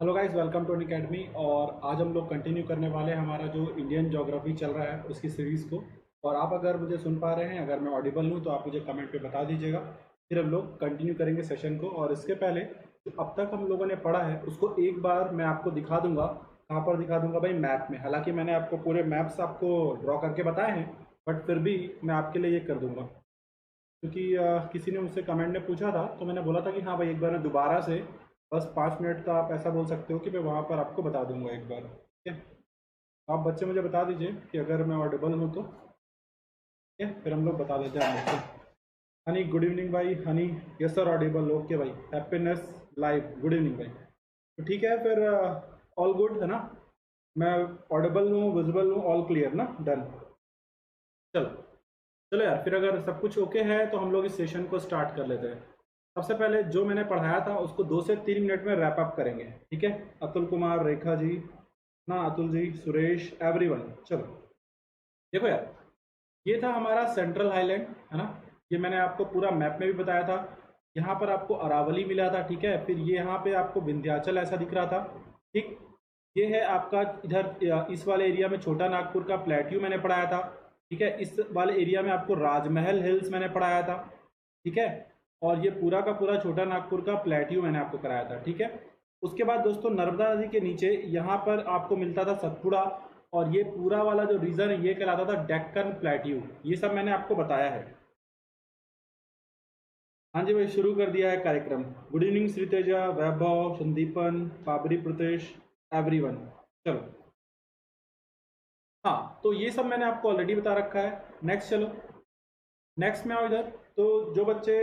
Hello guys, welcome to academy. और आज हम लोग कंटिन्यू करने वाले हैं हमारा जो इंडियन ज्योग्राफी चल रहा है उसकी सीरीज़ को। और आप अगर मुझे सुन पा रहे हैं, अगर मैं ऑडिबल हूँ तो आप मुझे कमेंट पे बता दीजिएगा। फिर हम लोग कंटिन्यू करेंगे सेशन को। और इसके पहले जो अब तक हम लोगों ने पढ़ा है उसको एक बार मैं आपको दिखा दूंगा। कहाँ पर दिखा दूंगा भाई? मैप में। हालांकि मैंने आपको पूरे मैप्स आपको ड्रॉ करके बताए हैं, बट फिर भी मैं आपके लिए ये कर दूंगा, क्योंकि किसी ने मुझसे कमेंट में पूछा था तो मैंने बोला था कि हाँ भाई, एक बार मैं दोबारा से बस 5 मिनट का आप ऐसा बोल सकते हो कि मैं वहाँ पर आपको बता दूंगा एक बार। ठीक है, आप बच्चे मुझे बता दीजिए कि अगर मैं ऑडिबल हूँ तो। ठीक है, फिर हम लोग बता देते हैं आप मुझसे। हनी, गुड इवनिंग भाई। Honey, yes sir Audible. Okay भाई, हैप्पीनेस लाइव, गुड इवनिंग भाई। तो ठीक है फिर, ऑल गुड है ना? मैं ऑडिबल हूँ, विजिबल हूँ, ऑल क्लियर ना? डन। चलो चलो यार, फिर अगर सब कुछ ओके है तो हम लोग इस सेशन को स्टार्ट कर लेते हैं। सबसे पहले जो मैंने पढ़ाया था उसको 2 से 3 मिनट में रैप अप करेंगे। ठीक है, अतुल कुमार, रेखा जी ना, अतुल जी, सुरेश, एवरीवन। चलो देखो यार, ये था हमारा सेंट्रल हाईलैंड, है ना? ये मैंने आपको पूरा मैप में भी बताया था। यहाँ पर आपको अरावली मिला था, ठीक है। फिर ये यहाँ पे आपको विंध्याचल ऐसा दिख रहा था। ठीक, ये है आपका इधर इस वाले एरिया में छोटा नागपुर का प्लेट्यू मैंने पढ़ाया था। ठीक है, इस वाले एरिया में आपको राजमहल हिल्स मैंने पढ़ाया था। ठीक है, और ये पूरा का पूरा छोटा नागपुर का प्लेट्यू मैंने आपको कराया था। ठीक है, उसके बाद दोस्तों नर्मदा नदी के नीचे यहाँ पर आपको मिलता था सतपुड़ा, और ये पूरा वाला जो रीजन है ये कहलाता था डेक्कन प्लेट्यू। ये सब मैंने आपको बताया है। हाँ जी भाई, शुरू कर दिया है कार्यक्रम। गुड इवनिंग श्रीतेजा, वैभव, संदीपन, बाबरी, प्रतेश, एवरीवन। चलो, हाँ तो ये सब मैंने आपको ऑलरेडी बता रखा है। नेक्स्ट चलो, नेक्स्ट में आओ इधर। तो जो बच्चे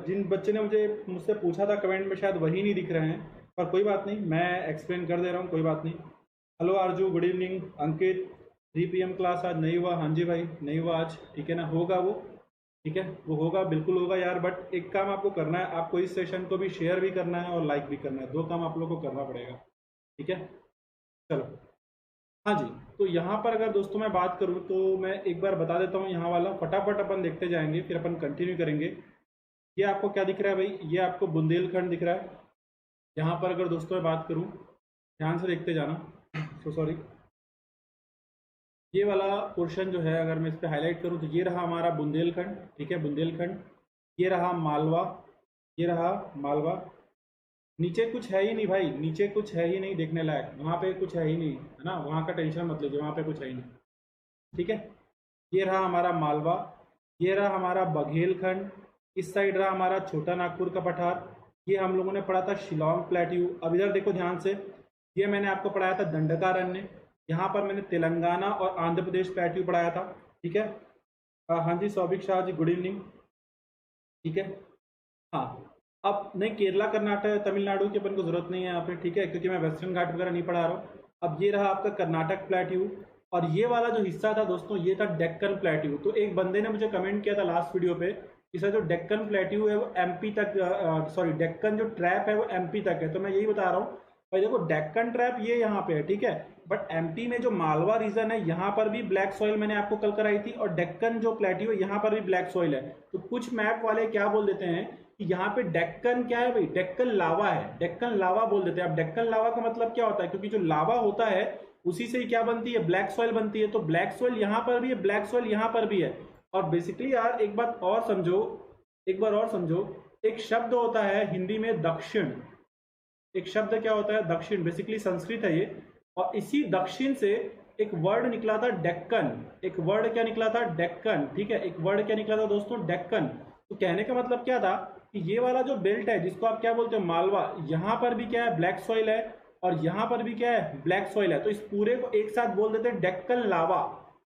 जिन बच्चे ने मुझसे पूछा था कमेंट में, शायद वही नहीं दिख रहे हैं, पर कोई बात नहीं, मैं एक्सप्लेन कर दे रहा हूँ, कोई बात नहीं। हेलो आरजू, गुड इवनिंग। अंकित, 3 PM क्लास आज नहीं हुआ? हाँ जी भाई, नहीं हुआ आज। ठीक है ना, होगा वो। ठीक है, वो होगा, बिल्कुल होगा यार। बट एक काम आपको करना है, आपको इस सेशन को भी शेयर भी करना है और लाइक भी करना है। दो काम आप लोगों को करना पड़ेगा। ठीक है, चलो। हाँ जी, तो यहाँ पर अगर दोस्तों मैं बात करूँ तो मैं एक बार बता देता हूँ, यहाँ वाला फटाफट अपन देखते जाएंगे, फिर अपन कंटिन्यू करेंगे। ये आपको क्या दिख रहा है भाई? ये आपको बुंदेलखंड दिख रहा है। यहाँ पर अगर दोस्तों मैं बात करूँ, ध्यान से देखते जाना। सो सॉरी, ये वाला पोर्शन जो है अगर मैं इस पर हाईलाइट करूँ तो ये रहा हमारा बुंदेलखंड। ठीक है, बुंदेलखंड। ये रहा मालवा, ये रहा मालवा। नीचे कुछ है ही नहीं भाई, नीचे कुछ है ही नहीं देखने लायक, वहाँ पे कुछ है ही नहीं, है ना? वहाँ का टेंशन मत लीजिए, वहाँ पे कुछ है ही नहीं। ठीक है, ये रहा हमारा मालवा, ये रहा हमारा बघेलखंड, इस साइड रहा हमारा छोटा नागपुर का पठार। ये हम लोगों ने पढ़ा था शिलोंग प्लेट्यू। अब इधर देखो ध्यान से, ये मैंने आपको पढ़ाया था दंडकारण्य। यहाँ पर मैंने तेलंगाना और आंध्र प्रदेश प्लेट्यू पढ़ाया था। ठीक है, हाँ जी सौभिक शाह जी, गुड इवनिंग। ठीक है, हाँ। अब नहीं, केरला, कर्नाटक, तमिलनाडु की अपन को जरूरत नहीं है यहाँ पे। ठीक है, क्योंकि मैं वेस्टर्न घाट वगैरह नहीं पढ़ा रहा हूँ। अब ये रहा आपका कर्नाटक प्लेट्यू। और ये वाला जो हिस्सा था दोस्तों, ये था डेक्कन प्लेट्यू। तो एक बंदे ने मुझे कमेंट किया था लास्ट वीडियो पे कि सर जो डेक्कन प्लेट्यू है वो एमपी तक, सॉरी डेक्कन जो ट्रैप है वो एमपी तक है। तो मैं यही बता रहा हूँ भाई, देखो डेक्कन ट्रैप ये यहाँ पे है, ठीक है। बट एमपी में जो मालवा रीजन है यहाँ पर भी ब्लैक सॉइल मैंने आपको कल कराई थी, और डेक्कन जो प्लेट्यू है यहाँ पर भी ब्लैक सॉइल है। तो कुछ मैप वाले क्या बोल देते हैं कि यहाँ पे डेक्कन क्या है भाई? डेक्कन लावा है, डेक्कन लावा बोल देते हैं। अब डेक्कन लावा का मतलब क्या होता है? क्योंकि जो लावा होता है उसी से ही क्या बनती है? ब्लैक सॉइल बनती है। तो ब्लैक सॉइल यहाँ पर भी है, ब्लैक सॉइल यहाँ पर भी है। और बेसिकली यार एक बात और समझो, एक बार और समझो, एक शब्द होता है हिंदी में दक्षिण। एक शब्द क्या होता है? दक्षिण। बेसिकली संस्कृत है ये, और इसी दक्षिण से एक वर्ड निकला था डेक्कन। एक वर्ड क्या निकला था? डेक्कन। ठीक है, एक वर्ड क्या निकला था दोस्तों? डेक्कन। तो कहने का मतलब क्या था कि ये वाला जो बेल्ट है जिसको आप क्या बोलते हो? मालवा, यहाँ पर भी क्या है? ब्लैक सॉइल है, और यहाँ पर भी क्या है? ब्लैक सॉइल है। तो इस पूरे को एक साथ बोल देते हैं डेक्कन लावा,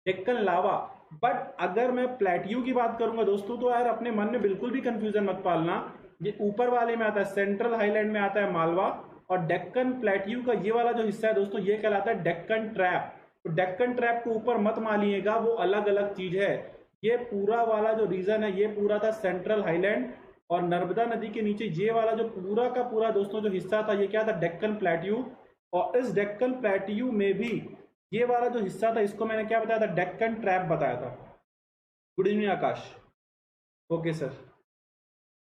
डेक्कन लावा। बट अगर मैं प्लेट्यू की बात करूंगा दोस्तों, तो यार अपने मन में बिल्कुल भी कंफ्यूजन मत पालना। ये ऊपर वाले में आता है, सेंट्रल हाईलैंड में आता है मालवा, और डेक्कन प्लेट्यू का ये वाला जो हिस्सा है दोस्तों ये कहलाता है डेक्कन ट्रैप। तो डेक्कन ट्रैप को ऊपर मत मानिएगा, वो अलग अलग चीज है। ये पूरा वाला जो रीजन है ये पूरा था सेंट्रल हाईलैंड, और नर्मदा नदी के नीचे ये वाला जो पूरा का पूरा दोस्तों जो हिस्सा था ये क्या था? डेक्कन प्लेट्यू। और इस डेक्कन प्लेट्यू में भी ये वाला जो हिस्सा था इसको मैंने क्या बताया था? डेक्कन ट्रैप बताया था। गुड इवनिंग आकाश। ओके सर,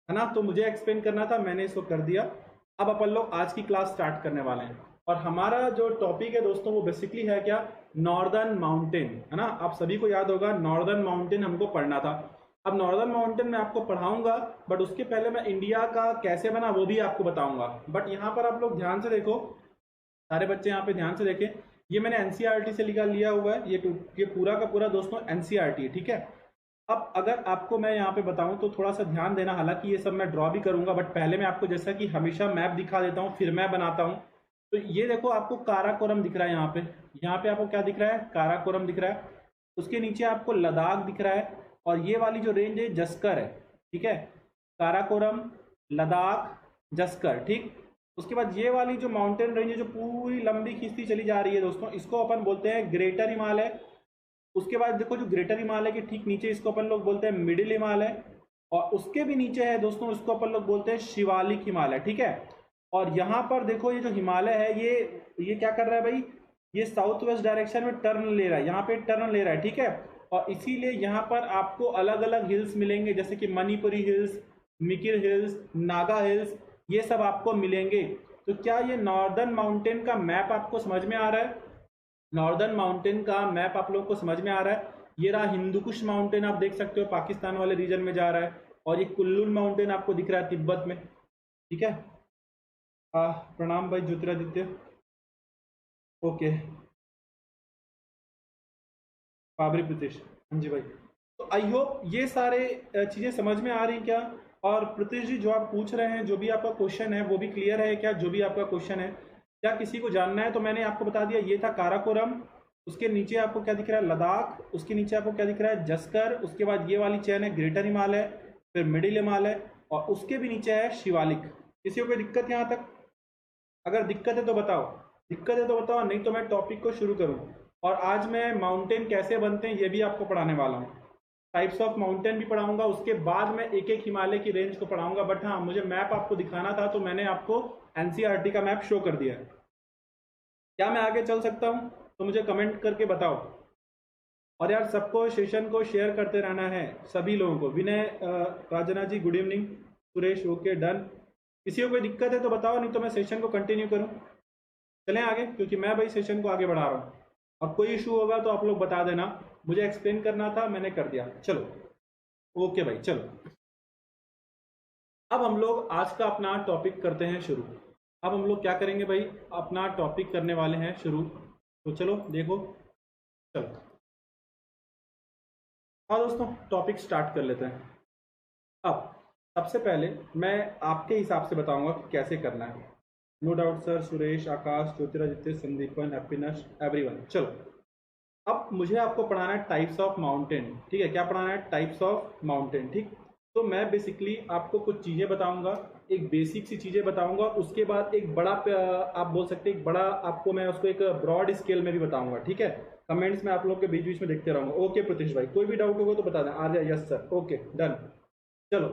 है ना? तो मुझे एक्सप्लेन करना था, मैंने इसको कर दिया। अब अपन लोग आज की क्लास स्टार्ट करने वाले हैं और हमारा जो टॉपिक है दोस्तों वो बेसिकली है क्या, नॉर्दर्न माउंटेन, है ना। आप सभी को याद होगा नॉर्दर्न माउंटेन हमको पढ़ना था। अब नॉर्दर्न माउंटेन मैं आपको पढ़ाऊंगा, बट उसके पहले मैं इंडिया का कैसे बना वो भी आपको बताऊंगा। बट यहाँ पर आप लोग ध्यान से देखो, सारे बच्चे यहाँ पे ध्यान से देखें, ये मैंने एनसीईआरटी से लिया हुआ है, ये पूरा का पूरा दोस्तों एनसीईआरटी है, ठीक है। अब अगर आपको मैं यहाँ पे बताऊं तो थोड़ा सा ध्यान देना, हालांकि ये सब मैं ड्रॉ भी करूंगा, बट पहले मैं आपको जैसा कि हमेशा मैप दिखा देता हूँ फिर मैं बनाता हूँ। तो ये देखो आपको काराकोरम दिख रहा है, यहाँ पे आपको क्या दिख रहा है, काराकोरम दिख रहा है। उसके नीचे आपको लद्दाख दिख रहा है और ये वाली जो रेंज है जस्कर है, ठीक है। काराकोरम, लद्दाख, जस्कर, ठीक। उसके बाद ये वाली जो माउंटेन रेंज है जो पूरी लंबी खींचती चली जा रही है दोस्तों, इसको अपन बोलते हैं ग्रेटर हिमालय। उसके बाद देखो जो ग्रेटर हिमालय के ठीक नीचे इसको अपन लोग बोलते हैं मिडिल हिमालय, और उसके भी नीचे है दोस्तों उसको अपन लोग बोलते हैं शिवालिक हिमालय, ठीक है। और यहाँ पर देखो ये जो हिमालय है ये क्या कर रहा है भाई, ये साउथ वेस्ट डायरेक्शन में टर्न ले रहा है, यहाँ पे टर्न ले रहा है, ठीक है। और इसीलिए यहाँ पर आपको अलग अलग हिल्स मिलेंगे, जैसे कि Manipuri hills, Mikir hills, Naga hills, ये सब आपको मिलेंगे। तो क्या ये नॉर्दर्न माउंटेन का मैप आपको समझ में आ रहा है? नॉर्दर्न माउंटेन का मैप आप लोगों को समझ में आ रहा है? ये रहा हिंदुकुश माउंटेन, आप देख सकते हो पाकिस्तान वाले रीजन में जा रहा है, और ये कुल्लू माउंटेन आपको दिख रहा है तिब्बत में, ठीक है। प्रणाम भाई ज्योतिरादित्य, ओके। बाबरी प्रीतिश, हाँ जी भाई। तो आई होप ये सारे चीज़ें समझ में आ रही क्या? और प्रीतिश जी जो आप पूछ रहे हैं, जो भी आपका क्वेश्चन है वो भी क्लियर है क्या? जो भी आपका क्वेश्चन है क्या किसी को जानना है? तो मैंने आपको बता दिया, ये था काराकोरम, उसके नीचे आपको क्या दिख रहा है, लद्दाख, उसके नीचे आपको क्या दिख रहा है, जस्कर, उसके बाद ये वाली चेन है ग्रेटर हिमालय, फिर मिडिल हिमालय, और उसके भी नीचे है शिवालिक। किसी को कोई दिक्कत यहाँ तक? अगर दिक्कत है तो बताओ, दिक्कत है तो बताओ, नहीं तो मैं टॉपिक को शुरू करूँ। और आज मैं माउंटेन कैसे बनते हैं ये भी आपको पढ़ाने वाला हूँ, टाइप्स ऑफ माउंटेन भी पढ़ाऊंगा, उसके बाद मैं एक एक हिमालय की रेंज को पढ़ाऊंगा। बट हाँ, मुझे मैप आपको दिखाना था तो मैंने आपको एनसीईआरटी का मैप शो कर दिया है। क्या मैं आगे चल सकता हूँ? तो मुझे कमेंट करके बताओ। और यार सबको सेशन को शेयर करते रहना है, सभी लोगों को। Vinay Rajna ji good evening, Suresh okay done. किसी को कोई दिक्कत है तो बताओ, नहीं तो मैं सेशन को कंटिन्यू करूँ। चलें आगे, क्योंकि मैं भाई सेशन को आगे बढ़ा रहा हूँ। और कोई इशू होगा तो आप लोग बता देना, मुझे एक्सप्लेन करना था मैंने कर दिया। चलो ओके भाई, चलो अब हम लोग आज का अपना टॉपिक करते हैं शुरू। अब हम लोग क्या करेंगे भाई, अपना टॉपिक करने वाले हैं शुरू। तो चलो देखो, चलो हाँ दोस्तों, टॉपिक स्टार्ट कर लेते हैं। अब सबसे पहले मैं आपके हिसाब से बताऊंगा कि कैसे करना है। नो डाउट सर, सुरेश, आकाश, ज्योतिरादित्य, संदीपन, हैप्पीनेस, एवरीवन। चलो अब मुझे आपको पढ़ाना है टाइप्स ऑफ माउंटेन, ठीक है। क्या पढ़ाना है? टाइप्स ऑफ माउंटेन, ठीक। तो मैं बेसिकली आपको कुछ चीज़ें बताऊंगा, एक बेसिक सी चीज़ें बताऊंगा, उसके बाद एक बड़ा आप बोल सकते हैं एक बड़ा, आपको मैं उसको एक ब्रॉड स्केल में भी बताऊंगा, ठीक है। कमेंट्स में आप लोग के बीच बीच में देखते रहूंगा। ओके प्रतीश भाई, कोई भी डाउट होगा तो बता दें। आ जाए, यस सर, ओके डन। चलो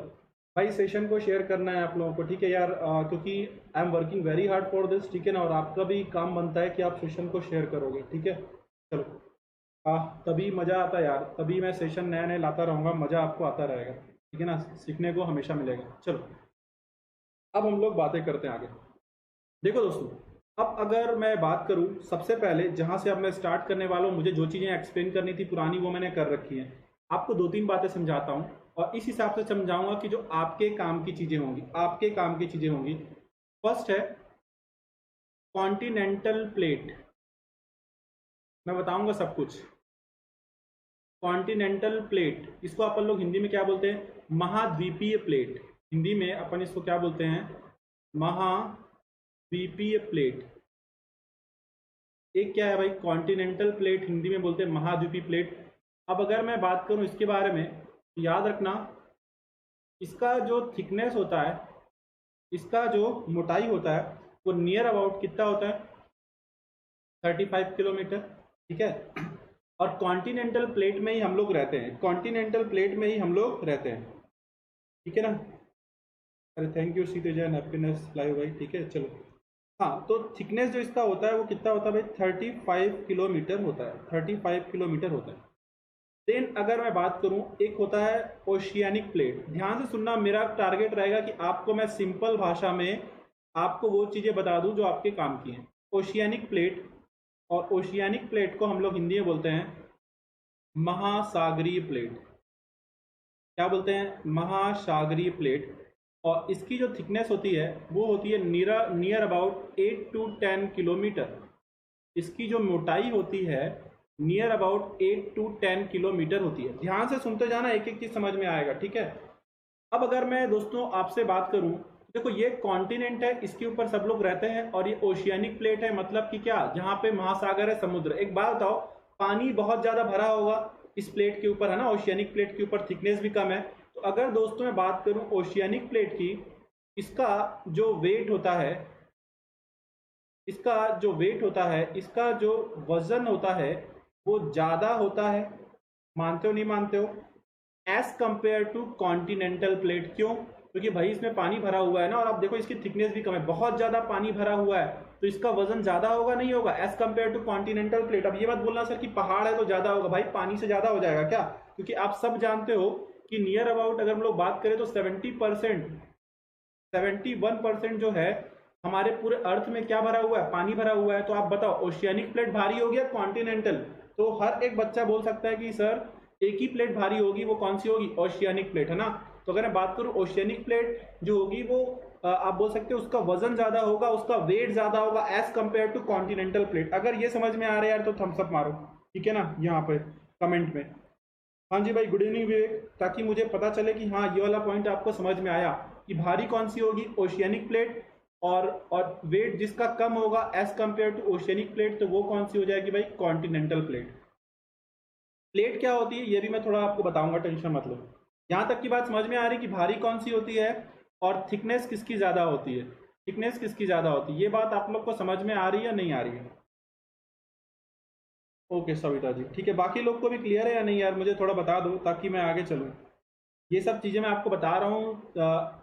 भाई सेशन को शेयर करना है आप लोगों को, ठीक है यार, क्योंकि I am working very hard for this, ठीक है ना। और आपका भी काम बनता है कि आप सेशन को शेयर करोगे, ठीक है। चलो तभी मज़ा आता है यार, तभी मैं सेशन नया नया लाता रहूँगा, मज़ा आपको आता रहेगा, ठीक है ना। सीखने को हमेशा मिलेगा। चलो अब हम लोग बातें करते हैं आगे। देखो दोस्तों, अब अगर मैं बात करूं, सबसे पहले जहां से अब मैं स्टार्ट करने वाला हूं, मुझे जो चीज़ें एक्सप्लेन करनी थी पुरानी वो मैंने कर रखी हैं। आपको दो तीन बातें समझाता हूं और इस हिसाब से समझाऊंगा कि जो आपके काम की चीज़ें होंगी, आपके काम की चीज़ें होंगी। फर्स्ट है कॉन्टिनेंटल प्लेट, मैं बताऊंगा सब कुछ। कॉन्टिनेंटल प्लेट, इसको अपन लोग हिंदी में क्या बोलते हैं? महाद्वीपीय प्लेट। हिंदी में अपन इसको क्या बोलते हैं? महाद्वीपीय प्लेट। एक क्या है भाई? कॉन्टिनेंटल प्लेट, हिंदी में बोलते हैं महाद्वीपीय प्लेट। अब अगर मैं बात करूं इसके बारे में, तो याद रखना इसका जो थिकनेस होता है, इसका जो मोटाई होता है, वो नियर अबाउट कितना होता है? 35 किलोमीटर, ठीक है। और कॉन्टिनेंटल प्लेट में ही हम लोग रहते हैं, कॉन्टिनेंटल प्लेट में ही हम लोग रहते हैं, ठीक है ना। अरे थैंक यू सीतेजन, हैप्पीनेस लाइव भाई, ठीक है। चलो हाँ, तो थिकनेस जो इसका होता है वो कितना होता है भाई? 35 किलोमीटर होता है, 35 किलोमीटर होता है। देन अगर मैं बात करूं, एक होता है ओशियानिक प्लेट। ध्यान से सुनना, मेरा टारगेट रहेगा कि आपको मैं सिंपल भाषा में आपको वो चीज़ें बता दूं जो आपके काम की हैं। ओशियानिक प्लेट, और ओशियानिक प्लेट को हम लोग हिंदी में बोलते हैं महासागरीय प्लेट। क्या बोलते हैं? महासागरीय प्लेट। और इसकी जो थिकनेस होती है वो होती है नियर अबाउट 8 to 10 किलोमीटर। इसकी जो मोटाई होती है नियर अबाउट 8 to 10 किलोमीटर होती है। ध्यान से सुनते जाना, एक एक चीज समझ में आएगा, ठीक है। अब अगर मैं दोस्तों आपसे बात करूं, देखो ये कॉन्टिनेंट है, इसके ऊपर सब लोग रहते हैं, और ये ओशियानिक प्लेट है, मतलब कि क्या, जहां पे महासागर है, समुद्र। एक बात बताओ, पानी बहुत ज्यादा भरा होगा इस प्लेट के ऊपर, है ना। ओशियानिक प्लेट के ऊपर थिकनेस भी कम है। तो अगर दोस्तों मैं बात करूं ओशियानिक प्लेट की, इसका जो वेट होता है, इसका जो वजन होता है वो ज्यादा होता है। मानते हो नहीं मानते हो? As compare to continental plate. क्यों? क्योंकि भाई इसमें पानी भरा हुआ है ना, और आप देखो इसकी थिकनेस भी कम है। बहुत ज्यादा पानी भरा हुआ है तो इसका वजन ज्यादा होगा नहीं होगा as compare to continental plate. अब ये मत बोलना सर कि पहाड़ है तो ज्यादा होगा, भाई पानी से ज्यादा हो जाएगा क्या? क्योंकि आप सब जानते हो कि नियर अबाउट अगर हम लोग बात करें तो 71% जो है हमारे पूरे अर्थ में क्या भरा हुआ है? पानी भरा हुआ है। तो आप बताओ ओशियानिक प्लेट भारी होगी या कॉन्टिनेंटल? तो हर एक बच्चा बोल सकता है कि सर एक ही प्लेट भारी होगी, वो कौन सी होगी? ओशियानिक प्लेट, है ना। तो अगर मैं बात करूं ओशियानिक प्लेट जो होगी वो आप बोल सकते हो उसका वजन ज्यादा होगा, उसका वेट ज्यादा होगा as compare to continental plate. अगर ये समझ में आ रहा है यार तो थम्स अप मारो, ठीक है ना, यहाँ पे कमेंट में। हाँ जी भाई, गुड इवनिंग विवेक, ताकि मुझे पता चले कि हाँ ये वाला पॉइंट आपको समझ में आया कि भारी कौन सी होगी? Oceanic plate. और वेट जिसका कम होगा as compare to oceanic plate, तो वो कौन सी हो जाएगी भाई? Continental plate. प्लेट क्या होती है ये भी मैं थोड़ा आपको बताऊंगा, टेंशन मत लो। यहाँ तक की बात समझ में आ रही कि भारी कौन सी होती है और थिकनेस किसकी ज़्यादा होती है? थिकनेस किसकी ज़्यादा होती है, ये बात आप लोग को समझ में आ रही है या नहीं आ रही है? ओके सविता जी, ठीक है। बाकी लोग को भी क्लियर है या नहीं यार? मुझे थोड़ा बता दो ताकि मैं आगे चलूँ। ये सब चीज़ें मैं आपको बता रहा हूँ,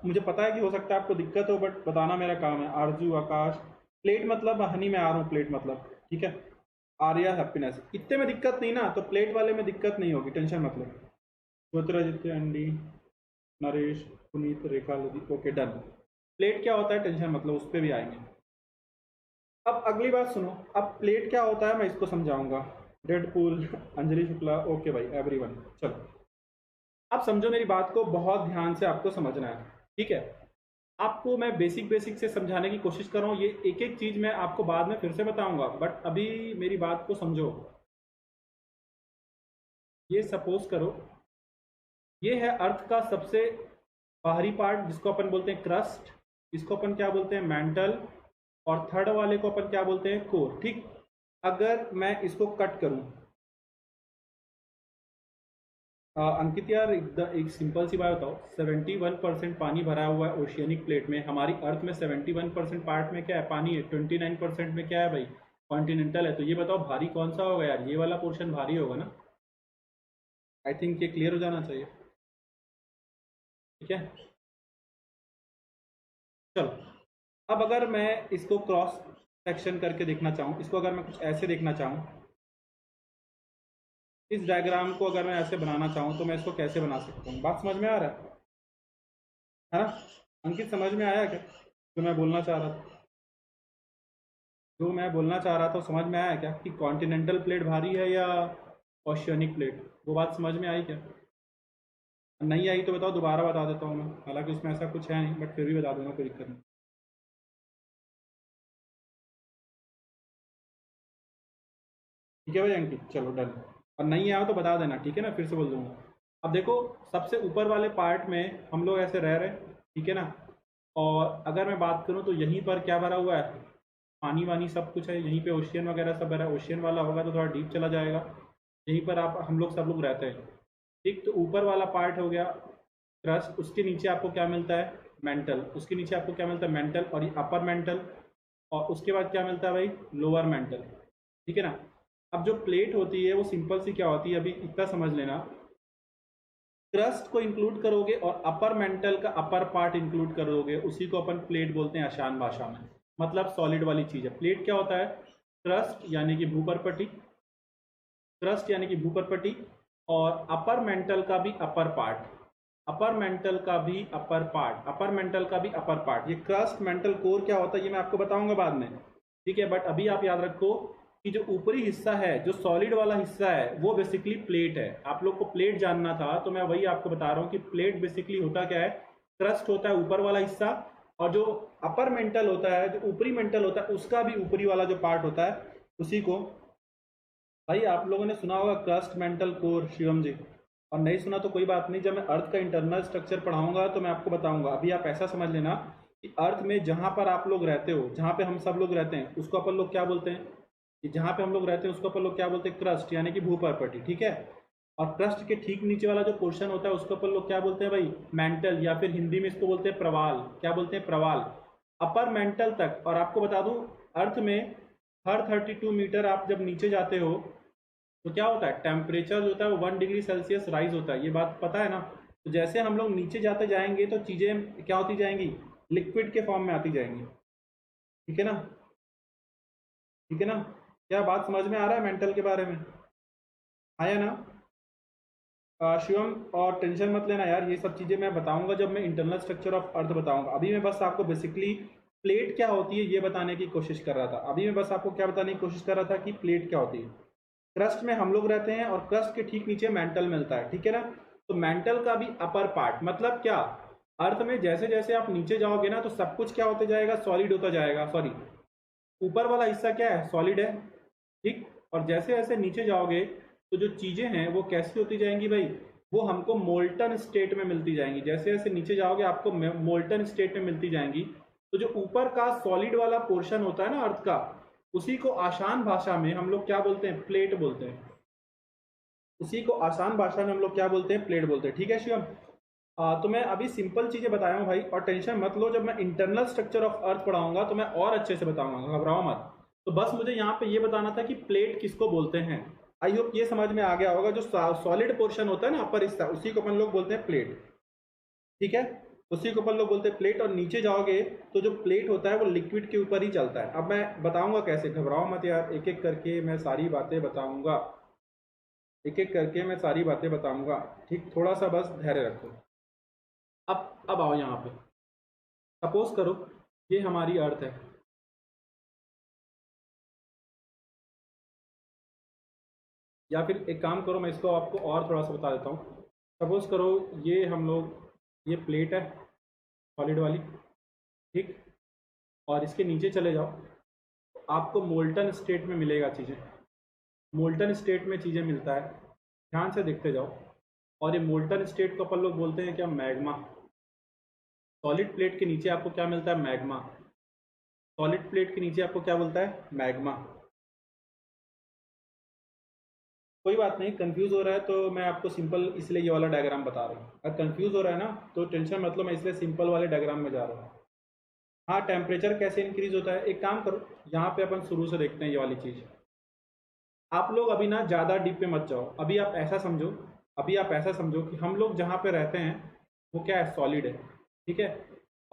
मुझे पता है कि हो सकता है आपको दिक्कत हो, बट बताना मेरा काम है। आरजू, आकाश, प्लेट मतलब हनी में आ रहा हूँ, प्लेट मतलब, ठीक है। आर्या, हैप्पीनेस, इतने में दिक्कत नहीं ना, तो प्लेट वाले में दिक्कत नहीं होगी, टेंशन मत लो। ज्योतिरादित्य, एंडी, नरेश, पुनीत, रेखा, लदी, ओके डन। प्लेट क्या होता है टेंशन मतलब, उस पर भी आएंगे। अब अगली बात सुनो, अब प्लेट क्या होता है मैं इसको समझाऊंगा। Dead pool, Anjali Shukla, okay भाई एवरीवन, चलो अब समझो मेरी बात को, बहुत ध्यान से आपको समझना है, ठीक है। आपको मैं बेसिक बेसिक से समझाने की कोशिश कर रहा हूँ, ये एक एक चीज मैं आपको बाद में फिर से बताऊंगा, बट अभी मेरी बात को समझो। ये सपोज करो ये है अर्थ का सबसे बाहरी पार्ट, जिसको अपन बोलते हैं क्रस्ट, इसको अपन क्या बोलते हैं? मेंटल, और थर्ड वाले को अपन क्या बोलते हैं? कोर, ठीक। अगर मैं इसको कट करूं, अंकित यार एक सिंपल सी बात बताओ, 71% पानी भरा हुआ है ओशियनिक प्लेट में। हमारी अर्थ में 71% पार्ट में क्या है? पानी है। 29% में क्या है भाई? कॉन्टिनेंटल है। तो ये बताओ भारी कौन सा होगा यार? ये वाला पोर्शन भारी होगा ना। आई थिंक ये क्लियर हो जाना चाहिए, ठीक है। चलो अब अगर मैं इसको क्रॉस सेक्शन करके देखना चाहूँ, इसको अगर मैं कुछ ऐसे देखना चाहूँ, इस डायग्राम को अगर मैं ऐसे बनाना चाहूँ तो मैं इसको कैसे बना सकता हूँ? बात समझ में आ रहा है ना? अंकित समझ में आया क्या जो मैं बोलना चाह रहा था? समझ में आया क्या कि कॉन्टिनेंटल प्लेट भारी है या ओशियनिक प्लेट? वो बात समझ में आई क्या? नहीं आई तो बताओ, दोबारा बता देता हूँ मैं, हालांकि उसमें ऐसा कुछ है नहीं, बट फिर भी बता दूंगा, कोई दिक्कत नहीं। ठीक है भाई अंकित, चलो डन। और नहीं आया तो बता देना, ठीक है ना, फिर से बोल दूंगा। अब देखो, सबसे ऊपर वाले पार्ट में हम लोग ऐसे रह रहे हैं, ठीक है ना। और अगर मैं बात करूँ तो यहीं पर क्या भरा हुआ है? पानी वानी सब कुछ है यहीं पे, ओशियन वगैरह सब भरा है। ओशियन वाला होगा तो थोड़ा डीप चला जाएगा। यहीं पर आप हम लोग सब लोग रहते हैं, ठीक। तो ऊपर वाला पार्ट हो गया क्रस्ट, उसके नीचे आपको क्या मिलता है? मेंटल। उसके नीचे आपको क्या मिलता है? मेंटल, और ये अपर मेंटल। और उसके बाद क्या मिलता है भाई? लोअर मेंटल, ठीक है ना। अब जो प्लेट होती है वो सिंपल सी क्या होती है, अभी इतना समझ लेना। क्रस्ट को इंक्लूड करोगे और अपर मेंटल का अपर पार्ट इंक्लूड करोगे, उसी को अपन प्लेट बोलते हैं आसान भाषा में, मतलब सॉलिड वाली चीज है। प्लेट क्या होता है? क्रस्ट यानी कि भूपरपट्टी, क्रस्ट यानी कि भूपरपट्टी, और अपर मेंटल का भी अपर पार्ट, अपर मेंटल का भी अपर पार्ट, अपर मेंटल का भी अपर पार्ट। ये क्रस्ट मेंटल कोर क्या होता है ये मैं आपको बताऊंगा बाद में, ठीक है। बट अभी आप याद रखो कि जो ऊपरी हिस्सा है, जो सॉलिड वाला हिस्सा है, वो बेसिकली प्लेट है। आप लोग को प्लेट जानना था तो मैं वही आपको बता रहा हूँ कि प्लेट बेसिकली होता क्या है, क्रस्ट होता है ऊपर वाला हिस्सा, और जो अपर मेंटल होता है, जो ऊपरी मेंटल होता है, उसका भी ऊपरी वाला जो पार्ट होता है, उसी को भाई आप लोगों ने सुना होगा क्रस्ट मेंटल कोर, शिवम जी। और नहीं सुना तो कोई बात नहीं, जब मैं अर्थ का इंटरनल स्ट्रक्चर पढ़ाऊंगा तो मैं आपको बताऊंगा। अभी आप ऐसा समझ लेना कि अर्थ में जहां पर आप लोग रहते हो, जहां पे हम सब लोग रहते हैं, उसको अपन लोग क्या बोलते हैं, कि जहां पे हम लोग रहते हैं उसको अपन लोग क्या बोलते हैं, क्रस्ट यानी कि भूपर्पटी, ठीक है। और क्रस्ट के ठीक नीचे वाला जो पोर्शन होता है उसको अपन लोग क्या बोलते हैं भाई, मेंटल, या फिर हिंदी में इसको बोलते हैं प्रवाल। क्या बोलते हैं, प्रवाल। अपर मेंटल तक। और आपको बता दूं, अर्थ में हर 32 मीटर आप जब नीचे जाते हो तो क्या होता है, टेम्परेचर जो होता है वो 1 डिग्री सेल्सियस राइज होता है, ये बात पता है ना। तो जैसे हम लोग नीचे जाते जाएंगे तो चीज़ें क्या होती जाएंगी, लिक्विड के फॉर्म में आती जाएंगी, ठीक है ना, ठीक है ना। क्या बात समझ में आ रहा है मेंटल के बारे में, आया ना। शिवम, और टेंशन मत लेना यार, ये सब चीज़ें मैं बताऊंगा जब मैं इंटरनल स्ट्रक्चर ऑफ अर्थ बताऊंगा। अभी मैं बस आपको बेसिकली प्लेट क्या होती है ये बताने की कोशिश कर रहा था। अभी मैं बस आपको क्या बताने की कोशिश कर रहा था कि प्लेट क्या होती है। क्रस्ट में हम लोग रहते हैं और क्रस्ट के ठीक नीचे मेंटल मिलता है, ठीक है ना। तो मेंटल का भी अपर पार्ट मतलब क्या, अर्थ में जैसे जैसे आप नीचे जाओगे ना तो सब कुछ क्या होते जाएगा, सॉलिड होता जाएगा, सॉरी ऊपर वाला हिस्सा क्या है, सॉलिड है, ठीक। और जैसे जैसे नीचे जाओगे तो जो चीजें हैं वो कैसी होती जाएंगी भाई, वो हमको मोल्टन स्टेट में मिलती जाएंगी। जैसे जैसे नीचे जाओगे आपको मोल्टन स्टेट में मिलती जाएंगी। तो जो ऊपर का सॉलिड वाला पोर्शन होता है ना अर्थ का, उसी को आसान भाषा में हम लोग क्या बोलते हैं, प्लेट बोलते हैं। उसी को आसान भाषा में हम लोग क्या बोलते हैं, प्लेट बोलते हैं, ठीक है शिवम। तो मैं अभी सिंपल चीजें बताया हूँ भाई, और टेंशन मत लो, जब मैं इंटरनल स्ट्रक्चर ऑफ अर्थ पढ़ाऊंगा तो मैं और अच्छे से बताऊंगा, घबराओ मत। तो बस मुझे यहाँ पे ये बताना था कि प्लेट किसको बोलते हैं। आई होप ये समझ में आ गया होगा, जो सॉलिड पोर्शन होता है ना अपर हिस्सा, उसी को अपन लोग बोलते हैं प्लेट, ठीक है। उसी को अपन लोग बोलते हैं प्लेट। और नीचे जाओगे तो जो प्लेट होता है वो लिक्विड के ऊपर ही चलता है। अब मैं बताऊंगा कैसे, घबराओ मत यार, एक एक करके मैं सारी बातें बताऊंगा, एक एक करके मैं सारी बातें बताऊंगा, ठीक। थोड़ा सा बस धैर्य रखो। अब आओ यहाँ पे, सपोज करो ये हमारी अर्थ है, या फिर एक काम करो, मैं इसको आपको और थोड़ा सा बता देता हूँ। सपोज करो ये हम लोग, ये प्लेट है सॉलिड वाली, ठीक। और इसके नीचे चले जाओ तो आपको मोल्टन स्टेट में मिलेगा चीज़ें, मोल्टन स्टेट में चीज़ें मिलता है, ध्यान से देखते जाओ। और ये मोल्टन स्टेट को अपन लोग बोलते हैं क्या, मैग्मा। सॉलिड प्लेट के नीचे आपको क्या मिलता है, मैग्मा। सॉलिड प्लेट के नीचे आपको क्या मिलता है, मैग्मा। कोई बात नहीं, कंफ्यूज हो रहा है तो मैं आपको सिंपल इसलिए ये वाला डायग्राम बता रहा हूँ। अगर कंफ्यूज हो रहा है ना तो टेंशन मतलब, मैं इसलिए सिंपल वाले डायग्राम में जा रहा हूँ। हाँ, टेम्परेचर कैसे इंक्रीज होता है, एक काम करो, यहाँ पे अपन शुरू से देखते हैं ये वाली चीज़। आप लोग अभी ना ज़्यादा डीप पे मत जाओ, अभी आप ऐसा समझो, अभी आप ऐसा समझो कि हम लोग जहाँ पे रहते हैं वो क्या है, सॉलिड है, ठीक है।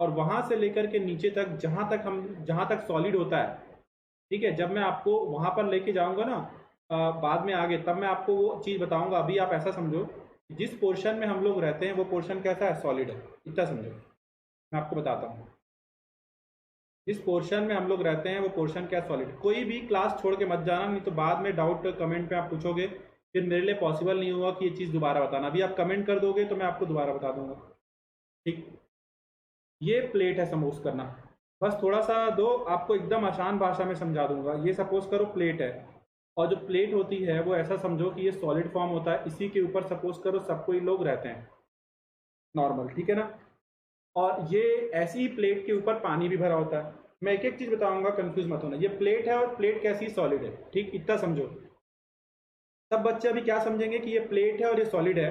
और वहाँ से लेकर के नीचे तक, जहाँ तक सॉलिड होता है, ठीक है। जब मैं आपको वहाँ पर लेके जाऊँगा ना बाद में आगे, तब मैं आपको वो चीज़ बताऊँगा। अभी आप ऐसा समझो कि जिस पोर्शन में हम लोग रहते हैं वो पोर्शन कैसा है, सॉलिड है, इतना समझो। मैं आपको बताता हूँ, जिस पोर्शन में हम लोग रहते हैं वो पोर्शन क्या, सॉलिड। कोई भी क्लास छोड़ के मत जाना, नहीं तो बाद में डाउट कमेंट पे आप पूछोगे, फिर मेरे लिए पॉसिबल नहीं होगा कि ये चीज़ दोबारा बताना। अभी आप कमेंट कर दोगे तो मैं आपको दोबारा बता दूंगा, ठीक। ये प्लेट है, सपोज करना, बस थोड़ा सा दो, आपको एकदम आसान भाषा में समझा दूंगा। ये सपोज करो प्लेट है, और जो प्लेट होती है वो ऐसा समझो कि ये सॉलिड फॉर्म होता है, इसी के ऊपर सपोज करो सब कोई लोग रहते हैं नॉर्मल, ठीक है ना। और ये ऐसी ही प्लेट के ऊपर पानी भी भरा होता है। मैं एक एक चीज बताऊंगा, कंफ्यूज मत होना। ये प्लेट है और प्लेट कैसी, सॉलिड है, ठीक, इतना समझो। सब बच्चे अभी क्या समझेंगे कि ये प्लेट है और ये सॉलिड है,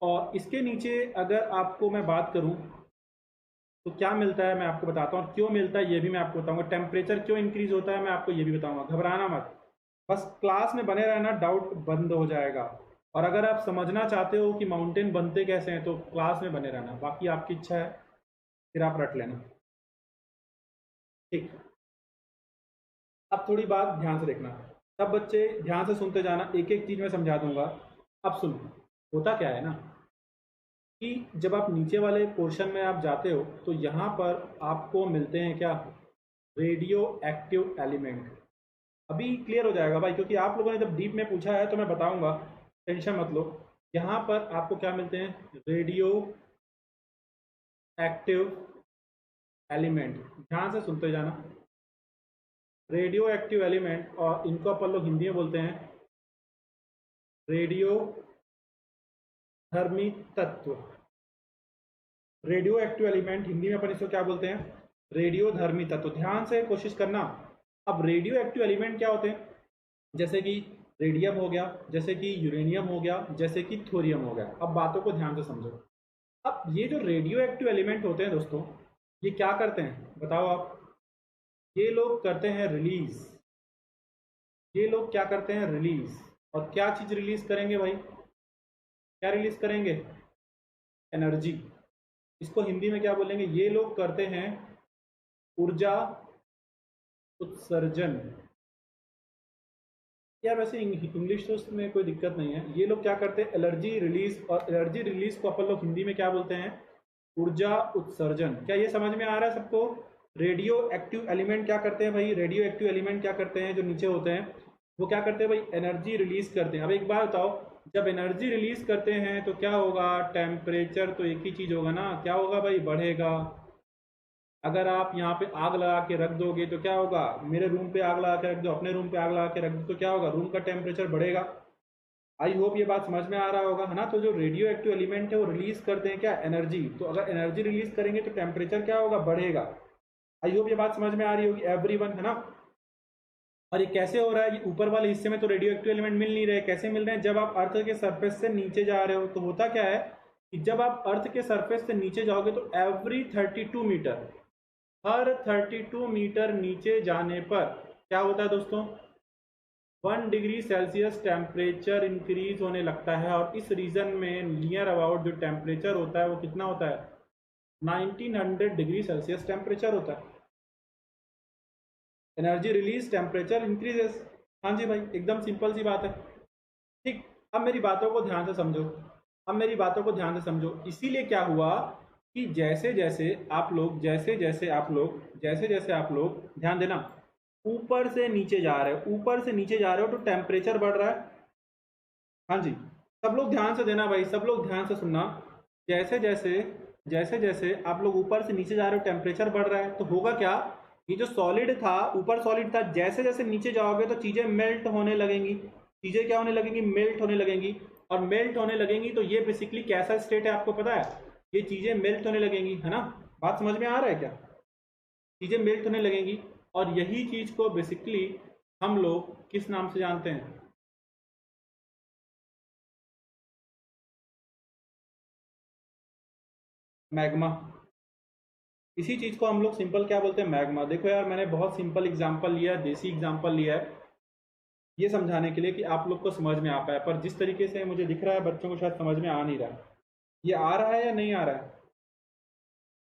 और इसके नीचे अगर आपको मैं बात करूं तो क्या मिलता है मैं आपको बताता हूँ, क्यों मिलता है ये भी मैं आपको बताऊंगा, टेम्परेचर क्यों इंक्रीज होता है मैं आपको ये भी बताऊंगा। घबराना मत, बस क्लास में बने रहना, डाउट बंद हो जाएगा। और अगर आप समझना चाहते हो कि माउंटेन बनते कैसे हैं तो क्लास में बने रहना, बाकी आपकी इच्छा है, फिर आप रट लेना, ठीक। अब थोड़ी बात ध्यान से देखना, सब बच्चे ध्यान से सुनते जाना, एक एक चीज मैं समझा दूंगा। अब सुनो, होता क्या है ना कि जब आप नीचे वाले पोर्शन में आप जाते हो तो यहाँ पर आपको मिलते हैं क्या, रेडियो एक्टिव एलिमेंट। अभी क्लियर हो जाएगा भाई, क्योंकि आप लोगों ने जब डीप में पूछा है तो मैं बताऊंगा, टेंशन मत लो। यहाँ पर आपको क्या मिलते हैं, रेडियो एक्टिव एलिमेंट। ध्यान से सुनते जाना, रेडियो एक्टिव एलिमेंट, और इनको अपन लोग हिंदी में बोलते हैं रेडियो धर्मी तत्व। रेडियो एक्टिव एलिमेंट हिंदी में अपन इसको क्या बोलते हैं, रेडियो धर्मी तत्व। ध्यान से कोशिश करना। अब रेडियो एक्टिव एलिमेंट क्या होते हैं, जैसे कि रेडियम हो गया, जैसे कि यूरेनियम हो गया, जैसे कि थोरियम हो गया। अब बातों को ध्यान से समझो। अब ये जो रेडियो एक्टिव एलिमेंट होते हैं दोस्तों, ये क्या करते हैं बताओ आप, ये लोग करते हैं रिलीज। ये लोग क्या करते हैं, रिलीज। और क्या चीज रिलीज करेंगे भाई, क्या रिलीज करेंगे, एनर्जी। इसको हिंदी में क्या बोलेंगे, ये लोग करते हैं ऊर्जा उत्सर्जन। यार वैसे इंग्लिश तो उसमें कोई दिक्कत नहीं है। ये लोग क्या करते हैं, एनर्जी रिलीज, और एनर्जी रिलीज को अपन लोग हिंदी में क्या बोलते हैं, ऊर्जा उत्सर्जन। क्या ये समझ में आ रहा है सबको। रेडियो एक्टिव एलिमेंट क्या करते हैं भाई, रेडियो एक्टिव एलिमेंट क्या करते हैं, जो नीचे होते हैं वो क्या करते हैं भाई, एनर्जी रिलीज करते हैं। अब एक बात बताओ, जब एनर्जी रिलीज करते हैं तो क्या होगा, टेम्परेचर तो एक ही चीज होगा ना, क्या होगा भाई, बढ़ेगा। अगर आप यहाँ पे आग लगा के रख दोगे तो क्या होगा, मेरे रूम पे आग लगा के रख दो, अपने रूम पे आग लगा के रख दो, तो क्या होगा, रूम का टेम्परेचर बढ़ेगा। आई होप ये बात समझ में आ रहा होगा, है ना। तो जो रेडियो एक्टिव एलिमेंट है वो रिलीज करते हैं क्या, एनर्जी। तो अगर एनर्जी रिलीज करेंगे तो टेम्परेचर क्या होगा, बढ़ेगा। आई होप ये बात समझ में आ रही होगी एवरीवन, है ना। और ये कैसे हो रहा है, ये ऊपर वाले हिस्से में तो रेडियो एक्टिव एलिमेंट मिल नहीं रहे, कैसे मिल रहे हैं, जब आप अर्थ के सरफेस से नीचे जा रहे हो तो होता क्या है कि जब आप अर्थ के सरफेस से नीचे जाओगे तो एवरी 32 मीटर, हर 32 मीटर नीचे जाने पर क्या होता है दोस्तों, 1 डिग्री सेल्सियस टेम्परेचर इंक्रीज होने लगता है। और इस रीजन में नियर अबाउट जो टेम्परेचर होता है वो कितना होता है, 1900 डिग्री सेल्सियस टेम्परेचर होता है। Energy release, temperature increases. हाँ जी भाई, एकदम सिंपल सी बात है। ठीक, अब मेरी बातों को ध्यान से समझो, अब मेरी बातों को ध्यान से समझो। इसीलिए क्या हुआ कि जैसे जैसे आप लोग, जैसे जैसे आप लोग ध्यान देना, ऊपर से नीचे जा रहे हो, ऊपर से नीचे जा रहे हो तो टेम्परेचर बढ़ रहा है। हाँ जी, सब लोग ध्यान से देना भाई, सब लोग ध्यान से सुनना। जैसे जैसे आप लोग ऊपर से नीचे जा रहे हो टेम्परेचर बढ़ रहा है, तो होगा क्या, ये जो सॉलिड था, ऊपर सॉलिड था, जैसे जैसे नीचे जाओगे तो चीजें मेल्ट होने लगेंगी। चीजें क्या होने लगेंगी, मेल्ट होने लगेंगी। और मेल्ट होने लगेंगी तो ये बेसिकली कैसा स्टेट है आपको पता है, ये चीजें मेल्ट होने लगेंगी, है ना। बात समझ में आ रहा है क्या, चीजें मेल्ट होने लगेंगी। और यही चीज को बेसिकली हम लोग किस नाम से जानते हैं, मैग्मा। इसी चीज को हम लोग सिंपल क्या बोलते हैं, मैग्मा। देखो यार, मैंने बहुत सिंपल एग्जांपल लिया है, देसी एग्जांपल लिया है ये समझाने के लिए कि आप लोग को समझ में आ पाए, पर जिस तरीके से मुझे दिख रहा है बच्चों को शायद समझ में आ नहीं रहा। ये आ रहा है या नहीं आ रहा है।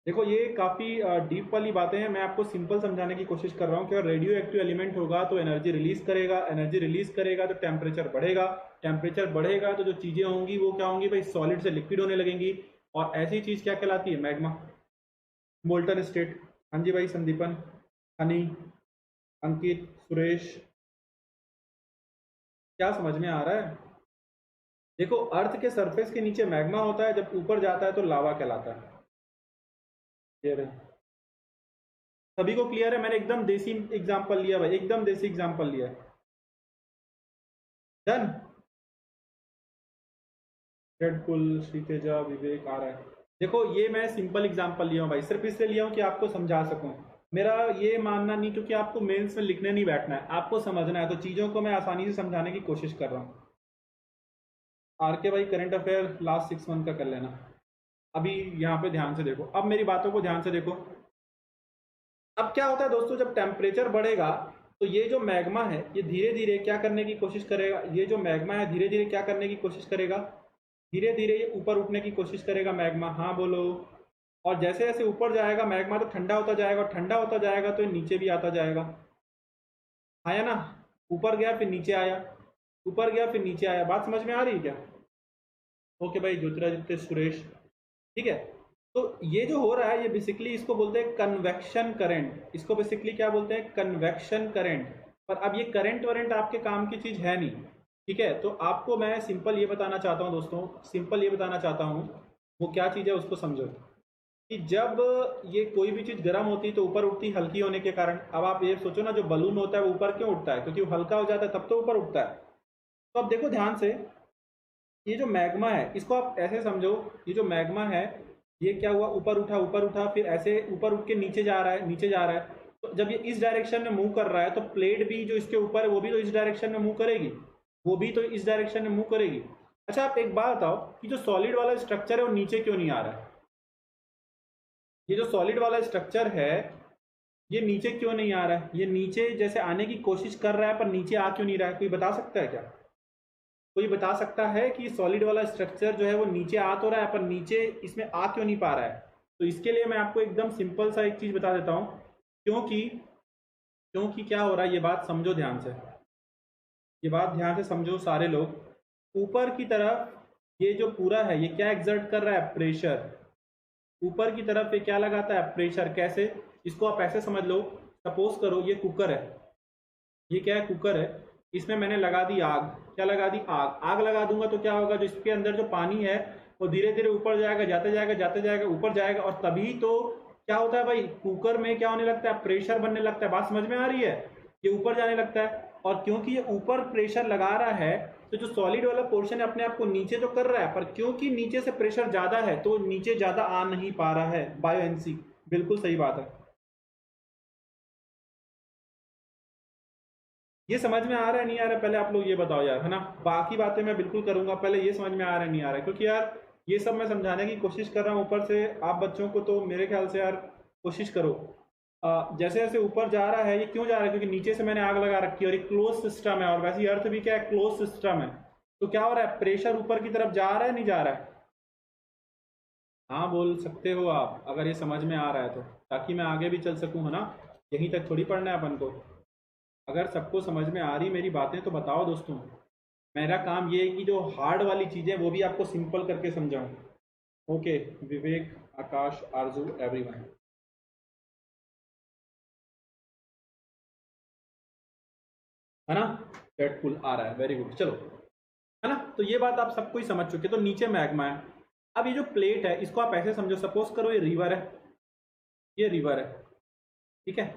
देखो ये काफ़ी डीप वाली बातें हैं, मैं आपको सिंपल समझाने की कोशिश कर रहा हूँ कि अगर रेडियो एक्टिव एलिमेंट होगा तो एनर्जी रिलीज करेगा, एनर्जी रिलीज करेगा तो टेम्परेचर बढ़ेगा, टेम्परेचर बढ़ेगा तो जो चीज़ें होंगी वो क्या होंगी भाई, सॉलिड से लिक्विड होने लगेंगी। और ऐसी चीज़ क्या कहलाती है, मैग्मा, मोल्टन स्टेट। हाँ जी भाई, संदीपन, हनी, अंकित, सुरेश, क्या समझ में आ रहा है। देखो अर्थ के सरफेस के नीचे मैग्मा होता है, जब ऊपर जाता है तो लावा कहलाता है। क्लियर है, सभी को क्लियर है। मैंने एकदम देसी एग्जांपल लिया भाई, एकदम देसी एग्जांपल लिया है। डन। रेडकुल, श्रीतेजा, विवेक आ रहा है। देखो ये मैं सिंपल एग्जांपल लिया हूँ भाई, सिर्फ इसलिए लिया हूँ कि आपको समझा सकूं। मेरा ये मानना नहीं, क्योंकि आपको मेंस में लिखने नहीं बैठना है, आपको समझना है, तो चीज़ों को मैं आसानी से समझाने की कोशिश कर रहा हूँ। आर के भाई, करंट अफेयर लास्ट 6 मंथ का कर लेना। अभी यहाँ पे ध्यान से देखो, अब मेरी बातों को ध्यान से देखो। अब क्या होता है दोस्तों, जब टेम्परेचर बढ़ेगा तो ये जो मैग्मा है ये धीरे धीरे क्या करने की कोशिश करेगा, ये जो मैग्मा है धीरे धीरे क्या करने की कोशिश करेगा, धीरे धीरे ये ऊपर उठने की कोशिश करेगा मैग्मा। हाँ बोलो। और जैसे जैसे ऊपर जाएगा मैग्मा तो ठंडा होता जाएगा, और ठंडा होता जाएगा तो ये नीचे भी आता जाएगा। आया ना, ऊपर गया फिर नीचे आया, ऊपर गया फिर नीचे आया। बात समझ में आ रही है क्या। ओके भाई, ज्योतिरादित्य, सुरेश, ठीक है। तो ये जो हो रहा है ये बेसिकली इसको बोलते हैं कन्वेक्शन करंट, इसको बेसिकली क्या बोलते हैं, कन्वेक्शन करंट। पर अब ये करंट वरेंट आपके काम की चीज़ है नहीं, ठीक है। तो आपको मैं सिंपल ये बताना चाहता हूँ दोस्तों, सिंपल ये बताना चाहता हूँ, वो क्या चीज़ है उसको समझो। कि जब ये कोई भी चीज़ गर्म होती है तो ऊपर उठती है हल्की होने के कारण। अब आप ये सोचो ना, जो बलून होता है वो ऊपर क्यों उठता है, क्योंकि वो हल्का हो जाता है तब तो ऊपर उठता है। तो अब देखो ध्यान से, ये जो मैग्मा है इसको आप ऐसे समझो, ये जो मैग्मा है ये क्या हुआ, ऊपर उठा फिर ऐसे ऊपर उठ के नीचे जा रहा है, नीचे जा रहा है। तो जब ये इस डायरेक्शन में मूव कर रहा है तो प्लेट भी जो इसके ऊपर है वो भी तो इस डायरेक्शन में मूव करेगी, वो भी तो इस डायरेक्शन में मूव करेगी। अच्छा आप एक बात बताओ कि जो सॉलिड वाला स्ट्रक्चर है वो नीचे क्यों नहीं आ रहा है, ये जो सॉलिड वाला स्ट्रक्चर है ये नीचे क्यों नहीं आ रहा है, ये नीचे जैसे आने की कोशिश कर रहा है पर नीचे आ क्यों नहीं रहा है, कोई बता सकता है क्या, कोई बता सकता है कि सॉलिड वाला स्ट्रक्चर जो है वो नीचे आ तो रहा है पर नीचे इसमें आ क्यों नहीं पा रहा है। तो इसके लिए मैं आपको एकदम सिंपल सा एक चीज़ बता देता हूँ। क्योंकि क्योंकि क्या हो रहा है ये बात समझो ध्यान से, ये बात ध्यान से समझो सारे लोग। ऊपर की तरफ ये जो पूरा है ये क्या एग्जर्ट कर रहा है, प्रेशर। ऊपर की तरफ ये क्या लगाता है, प्रेशर। कैसे, इसको आप ऐसे समझ लो, सपोज करो ये कुकर है, ये क्या है, कुकर है। इसमें मैंने लगा दी आग, क्या लगा दी, आग। आग लगा दूंगा तो क्या होगा, जो इसके अंदर जो पानी है वो धीरे धीरे ऊपर जाएगा, जाते जाएगा जाते जाएगा ऊपर जाएगा, और तभी तो क्या होता है भाई, कुकर में क्या होने लगता है, प्रेशर बनने लगता है। बात समझ में आ रही है, ये ऊपर जाने लगता है। और क्योंकि ये ऊपर प्रेशर लगा रहा है तो जो सॉलिड वाला पोर्शन है अपने आप को नीचे तो कर रहा है, पर क्योंकि नीचे से प्रेशर ज्यादा है तो नीचे ज्यादा आ नहीं पा रहा है। बायोएनसी, बिल्कुल सही बात है। ये समझ में आ रहा है नहीं आ रहा है, पहले आप लोग ये बताओ यार, है ना। बाकी बातें मैं बिल्कुल करूंगा, पहले ये समझ में आ रहा है नहीं आ रहा है, क्योंकि यार ये सब मैं समझाने की कोशिश कर रहा हूँ ऊपर से आप बच्चों को, तो मेरे ख्याल से यार कोशिश करो। जैसे जैसे ऊपर जा रहा है, ये क्यों जा रहा है, क्योंकि नीचे से मैंने आग लगा रखी है और एक क्लोज सिस्टम है, और वैसे ही अर्थ भी क्या है, क्लोज सिस्टम है। तो क्या हो रहा है, प्रेशर ऊपर की तरफ जा रहा है नहीं जा रहा है। हाँ बोल सकते हो आप अगर ये समझ में आ रहा है तो, ताकि मैं आगे भी चल सकूँ, है ना। यहीं तक थोड़ी पढ़ना है अपन को। अगर सबको समझ में आ रही मेरी बातें तो बताओ दोस्तों। मेरा काम ये है कि जो हार्ड वाली चीज़ें वो भी आपको सिंपल करके समझाऊं। ओके, विवेक, आकाश, आरजू, एवरीवन, है ना। डेडपुल आ रहा है, वेरी गुड, चलो, है ना। तो ये बात आप सबको ही समझ चुके, तो नीचे मैग्मा है। अब ये जो प्लेट है इसको आप ऐसे समझो, सपोज करो ये रिवर है, ये रिवर है, ठीक है।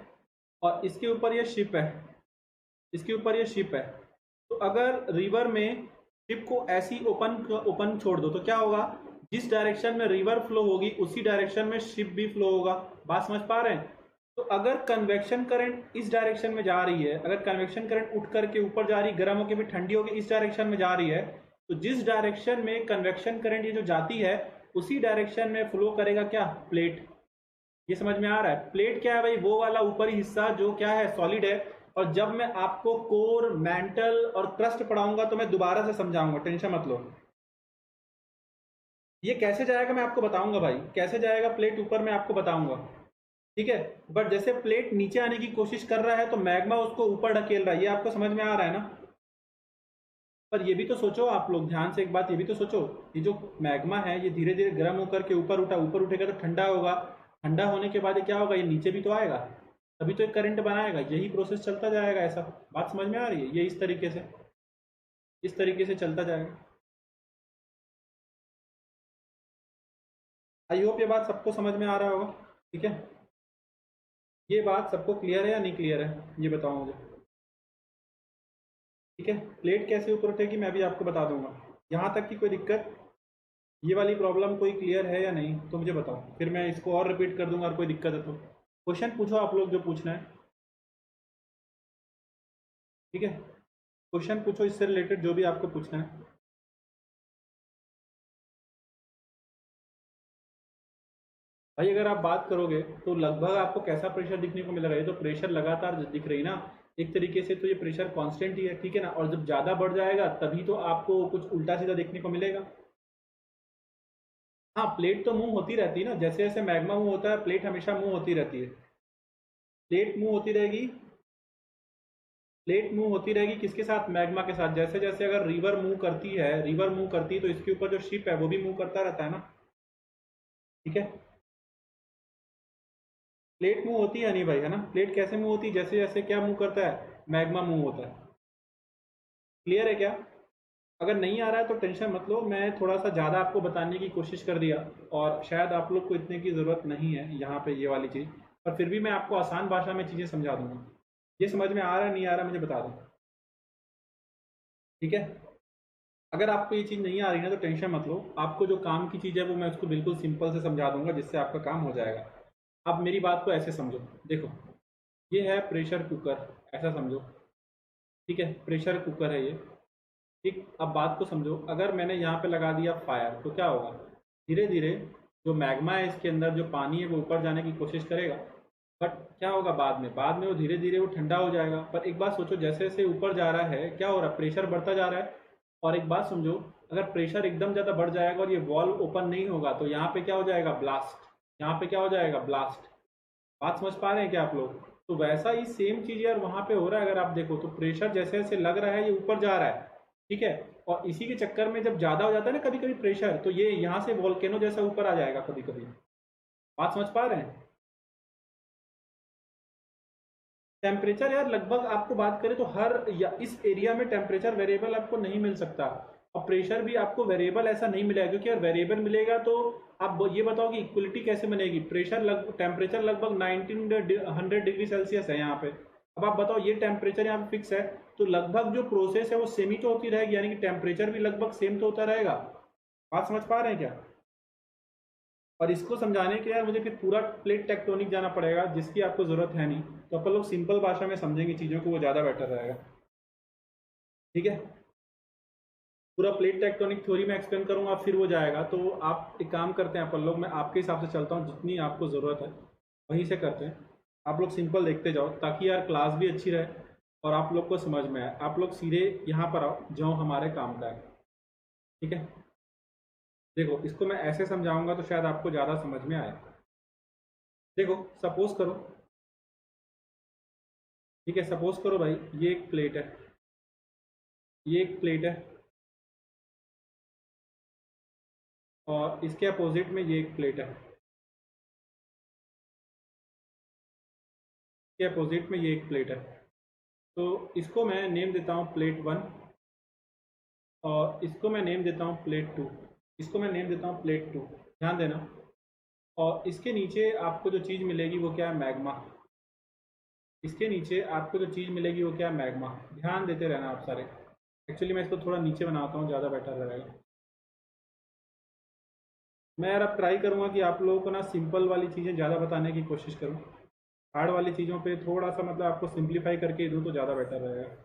और इसके ऊपर ये शिप है, इसके ऊपर ये शिप है। तो अगर रिवर में शिप को ऐसी ओपन ओपन छोड़ दो तो क्या होगा, जिस डायरेक्शन में रिवर फ्लो होगी उसी डायरेक्शन में शिप भी फ्लो होगा। बात समझ पा रहे हैं। तो अगर कन्वेक्शन करंट इस डायरेक्शन में जा रही है, अगर कन्वेक्शन करंट उठ करके ऊपर जा रही है, गर्म होकर फिर ठंडी होकर इस डायरेक्शन में जा रही है, तो जिस डायरेक्शन में कन्वेक्शन करंट ये जो जाती है उसी डायरेक्शन में फ्लो करेगा क्या, प्लेट। ये समझ में आ रहा है, प्लेट क्या है भाई, वो वाला ऊपरी हिस्सा जो क्या है, सॉलिड है। और जब मैं आपको कोर, मेंटल और क्रस्ट पढ़ाऊंगा तो मैं दोबारा से समझाऊंगा, टेंशन मत लो। ये कैसे जाएगा मैं आपको बताऊंगा भाई, कैसे जाएगा प्लेट ऊपर मैं आपको बताऊंगा, ठीक है। बट जैसे प्लेट नीचे आने की कोशिश कर रहा है तो मैग्मा उसको ऊपर ढकेल रहा है, ये आपको समझ में आ रहा है ना। पर ये भी तो सोचो आप लोग ध्यान से, एक बात ये भी तो सोचो, ये जो मैग्मा है ये धीरे धीरे गर्म होकर के ऊपर उठा, ऊपर उठेगा तो ठंडा होगा, ठंडा होने के बाद ये क्या होगा, ये नीचे भी तो आएगा, तभी तो एक करंट बनाएगा, यही प्रोसेस चलता जाएगा ऐसा। बात समझ में आ रही है, ये इस तरीके से, इस तरीके से चलता जाएगा। आई होप ये बात सबको समझ में आ रहा होगा, ठीक है। ये बात सबको क्लियर है या नहीं क्लियर है, ये बताओ मुझे, ठीक है। प्लेट कैसे ऊपर उठेगी मैं भी आपको बता दूंगा, यहाँ तक की कोई दिक्कत, ये वाली प्रॉब्लम कोई क्लियर है या नहीं तो मुझे बताओ, फिर मैं इसको और रिपीट कर दूंगा, और कोई दिक्कत है तो क्वेश्चन पूछो आप लोग जो पूछना है, ठीक है। क्वेश्चन पूछो इससे रिलेटेड जो भी आपको पूछना है। भाई अगर आप बात करोगे तो लगभग आपको कैसा प्रेशर दिखने को मिल रहा है, ये तो प्रेशर लगातार दिख रही ना, एक तरीके से तो ये प्रेशर कांस्टेंट ही है, ठीक है ना। और जब ज़्यादा बढ़ जाएगा तभी तो आपको कुछ उल्टा सीधा देखने को मिलेगा। हाँ प्लेट तो मूव होती रहती है ना, जैसे जैसे मैग्मा मूव होता है प्लेट हमेशा मूव होती रहती है। प्लेट मूव होती रहेगी, प्लेट मूव होती रहेगी किसके साथ, मैग्मा के साथ। जैसे जैसे अगर रिवर मूव करती है, रिवर मूव करती है तो इसके ऊपर जो शिप है वो भी मूव करता रहता है ना। ठीक है, प्लेट मूव होती है नहीं भाई, है ना? प्लेट कैसे मूव होती है? जैसे जैसे क्या मूव करता है? मैग्मा मूव होता है। क्लियर है क्या? अगर नहीं आ रहा है तो टेंशन मत लो, मैं थोड़ा सा ज़्यादा आपको बताने की कोशिश कर दिया, और शायद आप लोग को इतने की ज़रूरत नहीं है यहाँ पे ये वाली चीज़, पर फिर भी मैं आपको आसान भाषा में चीज़ें समझा दूंगा। ये समझ में आ रहा है नहीं आ रहा मुझे बता दो, ठीक है? अगर आपको ये चीज़ नहीं आ रही ना तो टेंशन मत लो, आपको जो काम की चीज़ है वो मैं उसको बिल्कुल सिंपल से समझा दूंगा, जिससे आपका काम हो जाएगा। अब मेरी बात को ऐसे समझो, देखो, ये है प्रेशर कुकर, ऐसा समझो, ठीक है? प्रेशर कुकर है ये, ठीक। अब बात को समझो, अगर मैंने यहाँ पे लगा दिया फायर तो क्या होगा? धीरे धीरे जो मैग्मा है इसके अंदर, जो पानी है वो ऊपर जाने की कोशिश करेगा, बट क्या होगा बाद में वो धीरे धीरे वो ठंडा हो जाएगा। पर एक बात सोचो, जैसे जैसे ऊपर जा रहा है क्या हो रहा है? प्रेशर बढ़ता जा रहा है। और एक बात समझो, अगर प्रेशर एकदम ज़्यादा बढ़ जाएगा और ये वॉल्व ओपन नहीं होगा तो यहाँ पे क्या हो जाएगा? ब्लास्ट। यहाँ पे क्या हो जाएगा? ब्लास्ट। बात समझ पा रहे हैं क्या आप लोग? तो वैसा ही सेम चीज़ यार वहाँ पे हो रहा है। अगर आप देखो तो प्रेशर जैसे जैसे लग रहा है ये ऊपर जा रहा है, ठीक है? और इसी के चक्कर में जब ज़्यादा हो जाता है ना कभी कभी प्रेशर, तो ये यहाँ से वोल्केनो जैसा ऊपर आ जाएगा कभी कभी। बात समझ पा रहे हैं? टेम्परेचर यार लगभग आपको बात करें तो हर या इस एरिया में टेम्परेचर वेरिएबल आपको नहीं मिल सकता, और प्रेशर भी आपको वेरिएबल ऐसा नहीं मिलेगा, क्योंकि अगर वेरिएबल मिलेगा तो आप ये बताओ कि इक्वलिटी कैसे बनेगी? टेम्परेचर लगभग 1900 डिग्री सेल्सियस है यहाँ पे। अब आप बताओ, ये टेम्परेचर यहाँ पे फिक्स है, तो लगभग जो प्रोसेस है वो सेम ही तो होती रहेगी, यानी कि टेम्परेचर भी लगभग सेम तो होता रहेगा। बात समझ पा रहे हैं क्या? और इसको समझाने के लिए यार मुझे फिर पूरा प्लेट टेक्टोनिक जाना पड़ेगा, जिसकी आपको ज़रूरत है नहीं, तो अपन लोग सिंपल भाषा में समझेंगे चीज़ों को, वो ज़्यादा बेटर रहेगा, ठीक है? पूरा प्लेट टेक्टोनिक थ्योरी में एक्सप्लेन करूंगा, फिर वो जाएगा। तो आप एक काम करते हैं अपन लोग, मैं आपके हिसाब से चलता हूँ, जितनी आपको ज़रूरत है वहीं से करते हैं। आप लोग सिंपल देखते जाओ, ताकि यार क्लास भी अच्छी रहे और आप लोग को समझ में आए। आप लोग सीधे यहाँ पर आओ जो हमारे काम का है, ठीक है? देखो, इसको मैं ऐसे समझाऊंगा तो शायद आपको ज़्यादा समझ में आए। देखो, सपोज करो, ठीक है, सपोज करो भाई, ये एक प्लेट है, ये एक प्लेट है, और इसके अपोजिट में ये एक प्लेट है, इसके अपोजिट में ये एक प्लेट है। तो इसको मैं नेम देता हूँ प्लेट वन, और इसको मैं नेम देता हूँ प्लेट टू, इसको मैं नेम देता हूँ प्लेट टू। ध्यान देना। और इसके नीचे आपको जो चीज़ मिलेगी वो क्या है? मैग्मा। इसके नीचे आपको जो चीज़ मिलेगी वो क्या है? मैग्मा। ध्यान देते रहना आप सारे। एक्चुअली मैं इसको थोड़ा नीचे बनाता हूँ, ज़्यादा बेटर रहेगा। मैं यार अब ट्राई करूँगा कि आप लोगों को ना सिंपल वाली चीज़ें ज़्यादा बताने की कोशिश करूँ, हार्ड वाली चीज़ों पे थोड़ा सा मतलब आपको सिंप्लीफाई करके दूँ तो ज़्यादा बेटर रहेगा।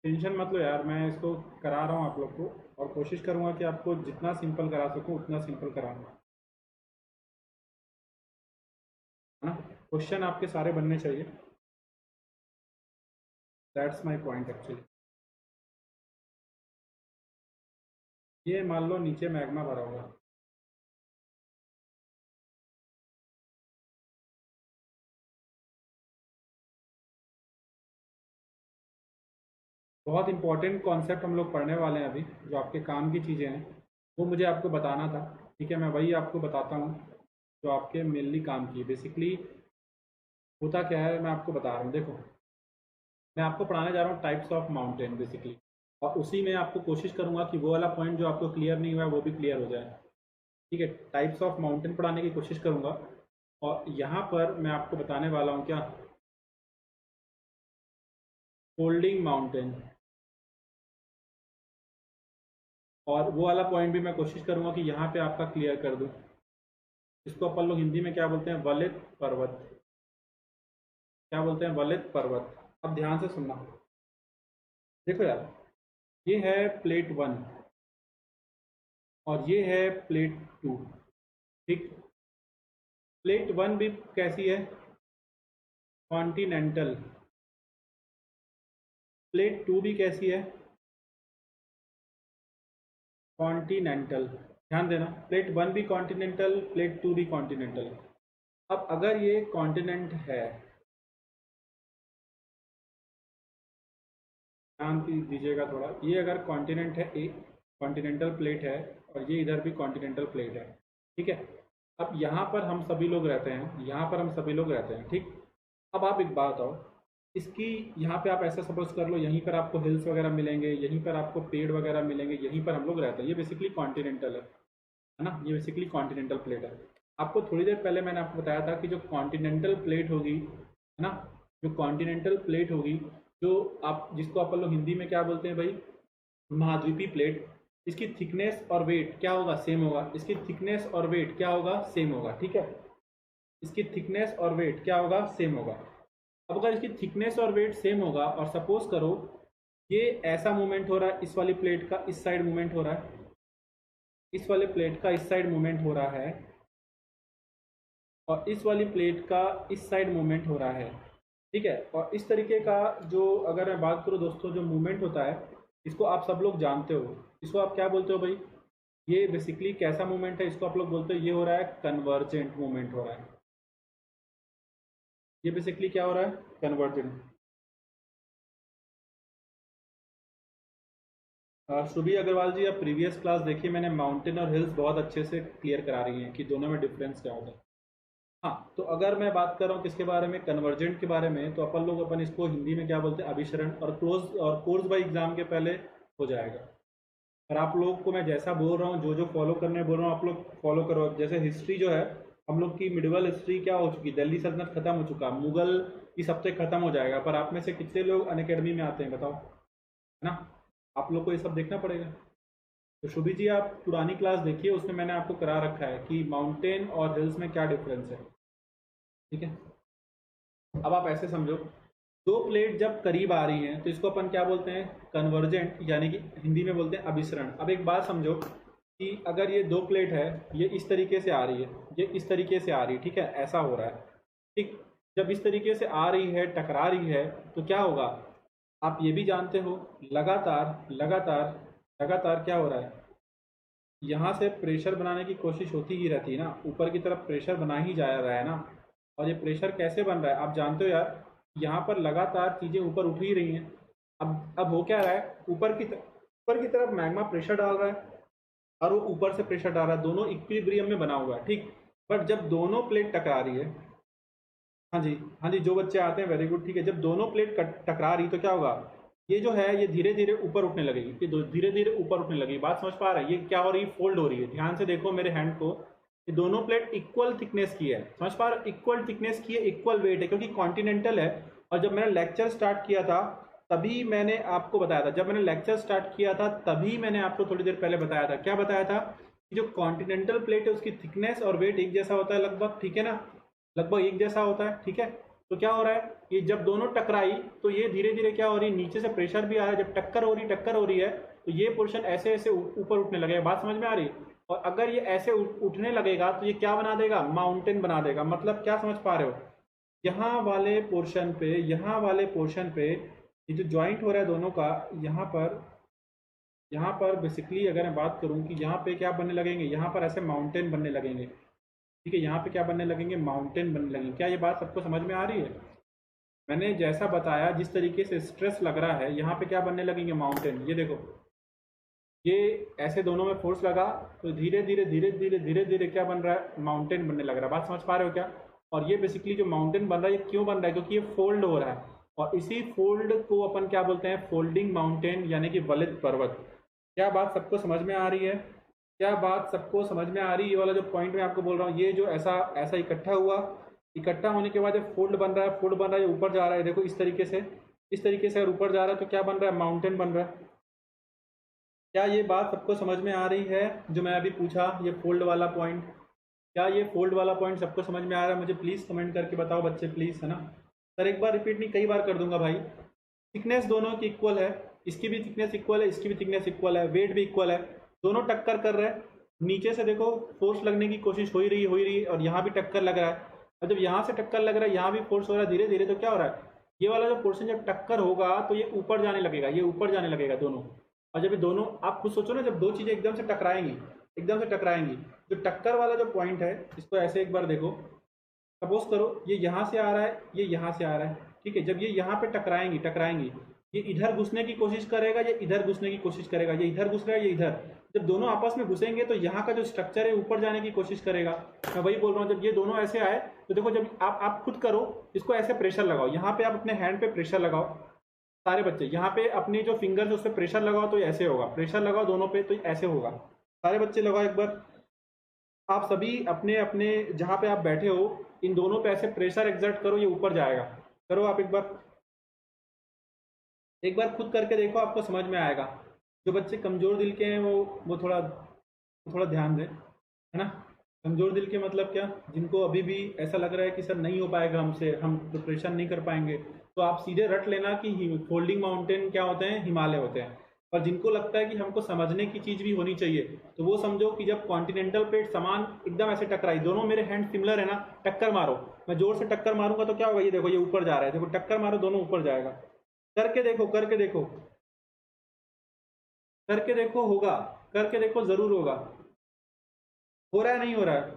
टेंशन मत लो यार, मैं इसको करा रहा हूँ आप लोग को, और कोशिश करूँगा कि आपको जितना सिंपल करा सकूँ उतना सिंपल कराऊँगा, है ना? क्वेश्चन आपके सारे बनने चाहिए, दैट्स माय पॉइंट एक्चुअली। ये मान लो नीचे मैग्मा भरा होगा, बहुत इंपॉर्टेंट कॉन्सेप्ट हम लोग पढ़ने वाले हैं अभी, जो आपके काम की चीज़ें हैं वो मुझे आपको बताना था, ठीक है? मैं वही आपको बताता हूँ जो आपके मेनली काम की। बेसिकली होता क्या है, मैं आपको बता रहा हूँ। देखो, मैं आपको पढ़ाने जा रहा हूँ टाइप्स ऑफ माउंटेन बेसिकली, और उसी में आपको कोशिश करूँगा कि वो वाला पॉइंट जो आपको क्लियर नहीं हुआ है वो भी क्लियर हो जाए, ठीक है? टाइप्स ऑफ माउंटेन पढ़ाने की कोशिश करूँगा, और यहाँ पर मैं आपको बताने वाला हूँ क्या? Folding mountain. और वो वाला पॉइंट भी मैं कोशिश करूँगा कि यहाँ पे आपका क्लियर कर दूँ। इसको अपन लोग हिंदी में क्या बोलते हैं? वलित पर्वत। क्या बोलते हैं? वलित पर्वत। अब ध्यान से सुनना, देखो यार, ये है प्लेट वन और ये है प्लेट टू, ठीक? प्लेट वन भी कैसी है? कॉन्टिनेंटल। प्लेट टू भी कैसी है? कॉन्टिनेंटल। ध्यान देना, प्लेट वन भी कॉन्टिनेंटल, प्लेट टू भी कॉन्टिनेंटल। अब अगर ये कॉन्टिनेंट है, ध्यान दीजिएगा थोड़ा, ये अगर कॉन्टिनेंट है, एक कॉन्टिनेंटल प्लेट है और ये इधर भी कॉन्टिनेंटल प्लेट है, ठीक है। अब यहाँ पर हम सभी लोग रहते हैं, यहाँ पर हम सभी लोग रहते हैं, ठीक। अब आप एक बात आओ, इसकी यहाँ पे आप ऐसा सपोज कर लो, यहीं पर आपको हिल्स वगैरह मिलेंगे, यहीं पर आपको पेड़ वगैरह मिलेंगे, यहीं पर हम लोग रहते हैं, ये बेसिकली कॉन्टिनेंटल है ना, ये बेसिकली कॉन्टिनेंटल प्लेट है। आपको थोड़ी देर पहले मैंने आपको बताया था कि जो कॉन्टिनेंटल प्लेट होगी, है ना, जो कॉन्टिनेंटल प्लेट होगी, जो आप जिसको अपन लोग हिंदी में क्या बोलते हैं भाई, महाद्वीपीय प्लेट, इसकी थिकनेस और वेट क्या होगा, सेम होगा। इसकी थिकनेस और वेट क्या होगा, सेम होगा, ठीक है। इसकी थिकनेस और वेट क्या होगा, सेम होगा। अब अगर इसकी थिकनेस और वेट सेम होगा और सपोज करो ये ऐसा मूवमेंट हो रहा है, इस वाली प्लेट का इस साइड मूवमेंट हो रहा है, इस वाले प्लेट का इस साइड मूवमेंट हो रहा है, और इस वाली प्लेट का इस साइड मूवमेंट हो रहा है, ठीक है। और इस तरीके का जो अगर मैं बात करूँ दोस्तों, जो मूवमेंट होता है, इसको आप सब लोग जानते हो, इसको आप क्या बोलते हो भाई, ये बेसिकली कैसा मूवमेंट है, इसको आप लोग बोलते हो ये हो रहा है कन्वर्जेंट मूवमेंट हो रहा है। ये बेसिकली क्या हो रहा है, कन्वर्जेंट। श्रुभि अग्रवाल जी, आप प्रीवियस क्लास देखिए, मैंने माउंटेन और हिल्स बहुत अच्छे से क्लियर करा रही हैं कि दोनों में डिफरेंस क्या होता है। हाँ, तो अगर मैं बात कर रहा हूँ किसके बारे में, कन्वर्जेंट के बारे में, तो अपन लोग अपन इसको हिंदी में क्या बोलते हैं, अभिसरण, और क्लोज और कोर्स बाई एग्जाम के पहले हो जाएगा। और आप लोग को मैं जैसा बोल रहा हूँ, जो जो फॉलो करने बोल रहा हूँ, आप लोग फॉलो करो। जैसे हिस्ट्री जो है, हम लोग की मिडिवल हिस्ट्री क्या हो चुकी, दिल्ली सल्तनत खत्म हो चुका, मुगल की सब तक खत्म हो जाएगा, पर आप में से कितने लोग अनअकैडमी में आते हैं बताओ, है ना। आप लोग को ये सब देखना पड़ेगा। तो शुभी जी, आप पुरानी क्लास देखिए, उसमें मैंने आपको करा रखा है कि माउंटेन और हिल्स में क्या डिफरेंस है, ठीक है। अब आप ऐसे समझो, दो प्लेट जब करीब आ रही हैं तो इसको अपन क्या बोलते हैं, कन्वर्जेंट, यानी कि हिंदी में बोलते हैं अभिसरण। अब एक बात समझो कि अगर ये दो प्लेट है, ये इस तरीके से आ रही है, ये इस तरीके से आ रही है, ठीक है, ऐसा हो रहा है, ठीक। जब इस तरीके से आ रही है, टकरा रही है, तो क्या होगा, आप ये भी जानते हो, लगातार लगातार लगातार क्या हो रहा है, यहाँ से प्रेशर बनाने की कोशिश होती ही रहती है ना, ऊपर की तरफ प्रेशर बना ही जा रहा है ना। और ये प्रेशर कैसे बन रहा है, आप जानते हो यार, यहाँ पर लगातार चीज़ें ऊपर उठ ही रही हैं। अब हो क्या रहा है, ऊपर की तरफ मैग्मा प्रेशर डाल रहा है और वो ऊपर से प्रेशर डाल रहा है, दोनों इक्विलिब्रियम में बना हुआ है, ठीक। बट जब दोनों प्लेट टकरा रही है, हाँ जी, हाँ जी, जो बच्चे आते हैं वेरी गुड, ठीक है, जब दोनों प्लेट टकरा रही तो क्या होगा, ये जो है ये धीरे धीरे ऊपर उठने लगेगी, ये धीरे धीरे ऊपर उठने लगेगी। बात समझ पा रहा है, ये क्या हो रही है, फोल्ड हो रही है। ध्यान से देखो मेरे हैंड को, ये दोनों प्लेट इक्वल थिकनेस की है, समझ पा रहे हो, इक्वल थिकनेस की है, इक्वल वेट है, क्योंकि कॉन्टिनेंटल है। और जब मैंने लेक्चर स्टार्ट किया था तभी मैंने आपको बताया था, जब मैंने लेक्चर स्टार्ट किया था तभी मैंने आपको थोड़ी देर पहले बताया था, क्या बताया था, कि जो कॉन्टिनेंटल प्लेट है उसकी थिकनेस और वेट एक जैसा होता है लगभग, ठीक है ना, लगभग एक जैसा होता है, ठीक है। तो क्या हो रहा है, ये जब दोनों टकराई तो ये धीरे धीरे क्या हो रही है, नीचे से प्रेशर भी आ रहा है, जब टक्कर हो रही है तो ये पोर्शन ऐसे ऐसे ऊपर उठने लगेगा। बात समझ में आ रही है। और अगर ये ऐसे उठने लगेगा तो ये क्या बना देगा, माउंटेन बना देगा। मतलब क्या समझ पा रहे हो, यहाँ वाले पोर्शन पे, यहाँ वाले पोर्शन पे ये जो ज्वाइंट हो रहा है दोनों का, यहाँ पर बेसिकली अगर मैं बात करूँ कि यहाँ पे क्या बनने लगेंगे, यहाँ पर ऐसे माउंटेन बनने लगेंगे, ठीक है। यहाँ पे क्या बनने लगेंगे, माउंटेन बनने लगेंगे। क्या ये बात सबको समझ में आ रही है, मैंने जैसा बताया, जिस तरीके से स्ट्रेस लग रहा है, यहाँ पे क्या बनने लगेंगे, माउंटेन। ये देखो, ये ऐसे दोनों में फोर्स लगा तो धीरे धीरे धीरे धीरे धीरे धीरे क्या बन रहा है, माउंटेन बनने लग रहा है। बात समझ पा रहे हो क्या। और ये बेसिकली जो माउंटेन बन रहा है, ये क्यों बन रहा है, क्योंकि ये फोल्ड हो रहा है, और इसी फोल्ड को अपन क्या बोलते हैं, फोल्डिंग माउंटेन, यानी कि वलित पर्वत। क्या बात सबको समझ में आ रही है, क्या बात सबको समझ में आ रही है। ये वाला जो पॉइंट मैं आपको बोल रहा हूँ, ये जो ऐसा ऐसा इकट्ठा हुआ, इकट्ठा होने के बाद फोल्ड बन रहा है, फोल्ड बन रहा है, ऊपर जा रहा है, देखो इस तरीके से, इस तरीके से अगर ऊपर जा रहा है तो क्या बन रहा है, माउंटेन बन रहा है। क्या ये बात सबको समझ में आ रही है, जो मैं अभी पूछा, ये फोल्ड वाला पॉइंट, क्या ये फोल्ड वाला पॉइंट सबको समझ में आ रहा है, मुझे प्लीज़ कमेंट करके बताओ बच्चे, प्लीज़, है ना। सर एक बार रिपीट नहीं, कई बार कर दूंगा भाई। थिकनेस दोनों की इक्वल है, इसकी भी थिकनेस इक्वल है, इसकी भी थिकनेस इक्वल है, वेट भी इक्वल है, दोनों टक्कर कर रहे हैं। नीचे से देखो फोर्स लगने की कोशिश हो ही रही है, और यहाँ भी टक्कर लग रहा है। और जब यहाँ से टक्कर लग रहा है, यहाँ भी फोर्स हो रहा है धीरे धीरे, तो क्या हो रहा है, ये वाला जो पोर्शन जब टक्कर होगा तो ये ऊपर जाने लगेगा, ये ऊपर जाने लगेगा दोनों। और जब ये दोनों, आप खुद सोचो ना, जब दो चीज़ें एकदम से टकराएंगी, एकदम से टकराएंगी, जो टक्कर वाला जो पॉइंट है, इसको ऐसे एक बार देखो, सपोज करो ये यहाँ से आ रहा है, ये यहाँ से आ रहा है, ठीक है। जब ये यहाँ पे टकराएंगी, ये इधर घुसने की कोशिश करेगा, ये इधर घुसने की कोशिश करेगा, ये इधर घुस रहा है, ये इधर। जब दोनों आपस में घुसेंगे तो यहाँ का जो स्ट्रक्चर है ऊपर जाने की कोशिश करेगा। मैं वही बोल रहा हूँ, जब ये दोनों ऐसे आए तो देखो, जब आप खुद करो इसको, ऐसे प्रेशर लगाओ, यहाँ पे आप अपने हैंड पे प्रेशर लगाओ, सारे बच्चे यहाँ पे अपनी जो फिंगर्स है उस पर प्रेशर लगाओ तो ऐसे होगा, प्रेशर लगाओ दोनों पे तो ऐसे होगा। सारे बच्चे लगाओ एक बार। आप सभी अपने अपने जहाँ पे आप बैठे हो इन दोनों पे ऐसे प्रेशर एक्सर्ट करो, ये ऊपर जाएगा। करो आप एक बार खुद करके देखो, आपको समझ में आएगा। जो बच्चे कमज़ोर दिल के हैं वो थोड़ा ध्यान दें, है ना। कमज़ोर दिल के मतलब क्या, जिनको अभी भी ऐसा लग रहा है कि सर नहीं हो पाएगा हमसे, हम प्रिपरेशन नहीं कर पाएंगे, तो आप सीधे रट लेना कि फोल्डिंग माउंटेन क्या होते हैं, हिमालय होते हैं। और जिनको लगता है कि हमको समझने की चीज़ भी होनी चाहिए, तो वो समझो कि जब कॉन्टिनेंटल प्लेट समान एकदम ऐसे टकराई, दोनों मेरे हैंड सिमिलर है ना, टक्कर मारो, मैं जोर से टक्कर मारूंगा तो क्या होगा, ये देखो ये ऊपर जा रहा है, देखो टक्कर मारो दोनों ऊपर जाएगा। करके देखो, करके देखो होगा, करके देखो जरूर होगा। हो रहा है नहीं हो रहा है?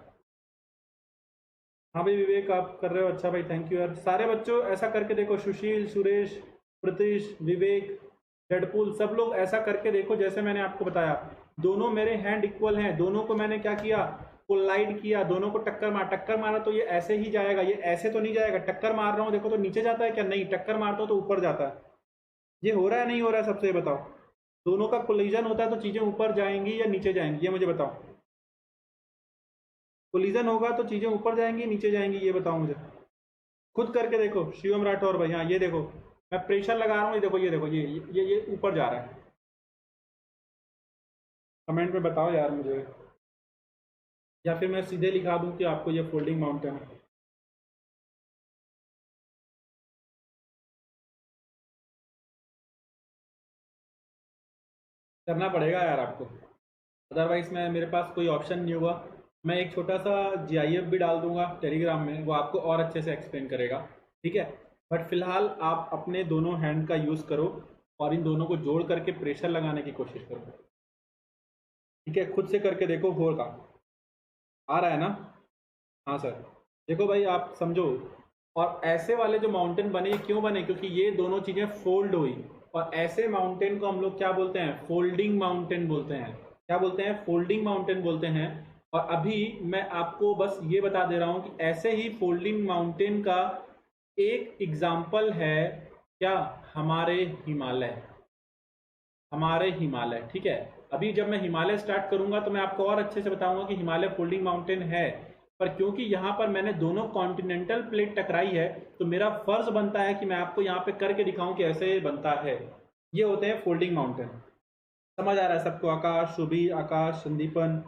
हाँ भाई विवेक आप कर रहे हो, अच्छा भाई थैंक यू यार। सारे बच्चों ऐसा करके देखो, सुशील, सुरेश, प्रतीश, विवेक, डेडपुल, सब लोग ऐसा करके देखो जैसे मैंने आपको बताया। दोनों मेरे हैंड इक्वल हैं, दोनों को मैंने क्या किया, कोलाइड किया, दोनों को टक्कर मारा तो ये ऐसे ही जाएगा, ये ऐसे तो नहीं जाएगा। टक्कर मार रहा हूँ देखो तो नीचे जाता है क्या, नहीं, टक्कर मारता हूँ तो ऊपर जाता है। ये हो रहा है नहीं हो रहा है, सबसे बताओ। दोनों का कोलिजन होता है तो चीजें ऊपर जाएंगी या नीचे जाएंगी, ये मुझे बताओ। कोलिजन होगा तो चीजें ऊपर जाएंगी नीचे जाएंगी, ये बताओ मुझे। खुद करके देखो शिवम राठौर भाई, हाँ ये देखो मैं प्रेशर लगा रहा हूँ, ये देखो ये देखो ये ऊपर जा रहा है। कमेंट में बताओ यार मुझे, या फिर मैं सीधे लिखा दूँ कि आपको ये फोल्डिंग माउंटेन है। करना पड़ेगा यार आपको, अदरवाइज मैं मेरे पास कोई ऑप्शन नहीं होगा। मैं एक छोटा सा जीआईएफ भी डाल दूंगा टेलीग्राम में, वो आपको और अच्छे से एक्सप्लेन करेगा, ठीक है। बट फिलहाल आप अपने दोनों हैंड का यूज़ करो और इन दोनों को जोड़ करके प्रेशर लगाने की कोशिश करो, ठीक है। खुद से करके देखो, होगा, आ रहा है ना? हाँ सर। देखो भाई आप समझो, और ऐसे वाले जो माउंटेन बने क्यों बने, क्योंकि ये दोनों चीज़ें फोल्ड हुई। और ऐसे माउंटेन को हम लोग क्या बोलते हैं, फोल्डिंग माउंटेन बोलते हैं। क्या बोलते हैं, फोल्डिंग माउंटेन बोलते हैं। और अभी मैं आपको बस ये बता दे रहा हूँ कि ऐसे ही फोल्डिंग माउंटेन का एक एग्जाम्पल है क्या, हमारे हिमालय, हमारे हिमालय, ठीक है। अभी जब मैं हिमालय स्टार्ट करूंगा तो मैं आपको और अच्छे से बताऊंगा कि हिमालय फोल्डिंग माउंटेन है। पर क्योंकि यहाँ पर मैंने दोनों कॉन्टिनेंटल प्लेट टकराई है, तो मेरा फर्ज बनता है कि मैं आपको यहाँ पे करके दिखाऊं कि ऐसे बनता है। ये होते हैं फोल्डिंग माउंटेन। समझ आ रहा है सबको? आकाश, शुभी, आकाश, संदीपन,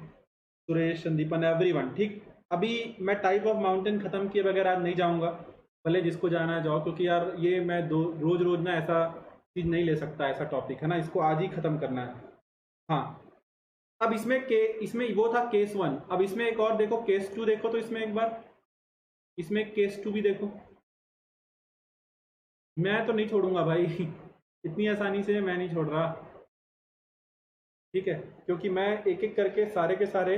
सुरेश, संदीपन, एवरीवन, ठीक। अभी मैं टाइप ऑफ माउंटेन खत्म किए बगैर आज नहीं जाऊंगा, भले जिसको जाना है जाओ, क्योंकि यार ये मैं रोज रोज ना ऐसा चीज नहीं ले सकता, ऐसा टॉपिक है ना, इसको आज ही खत्म करना है। हाँ, अब इसमें वो था केस वन, अब इसमें एक और देखो, केस टू देखो तो इसमें एक बार, इसमें केस टू भी देखो। मैं तो नहीं छोड़ूंगा भाई इतनी आसानी से मैं नहीं छोड़ रहा, ठीक है। क्योंकि मैं एक एक करके सारे के सारे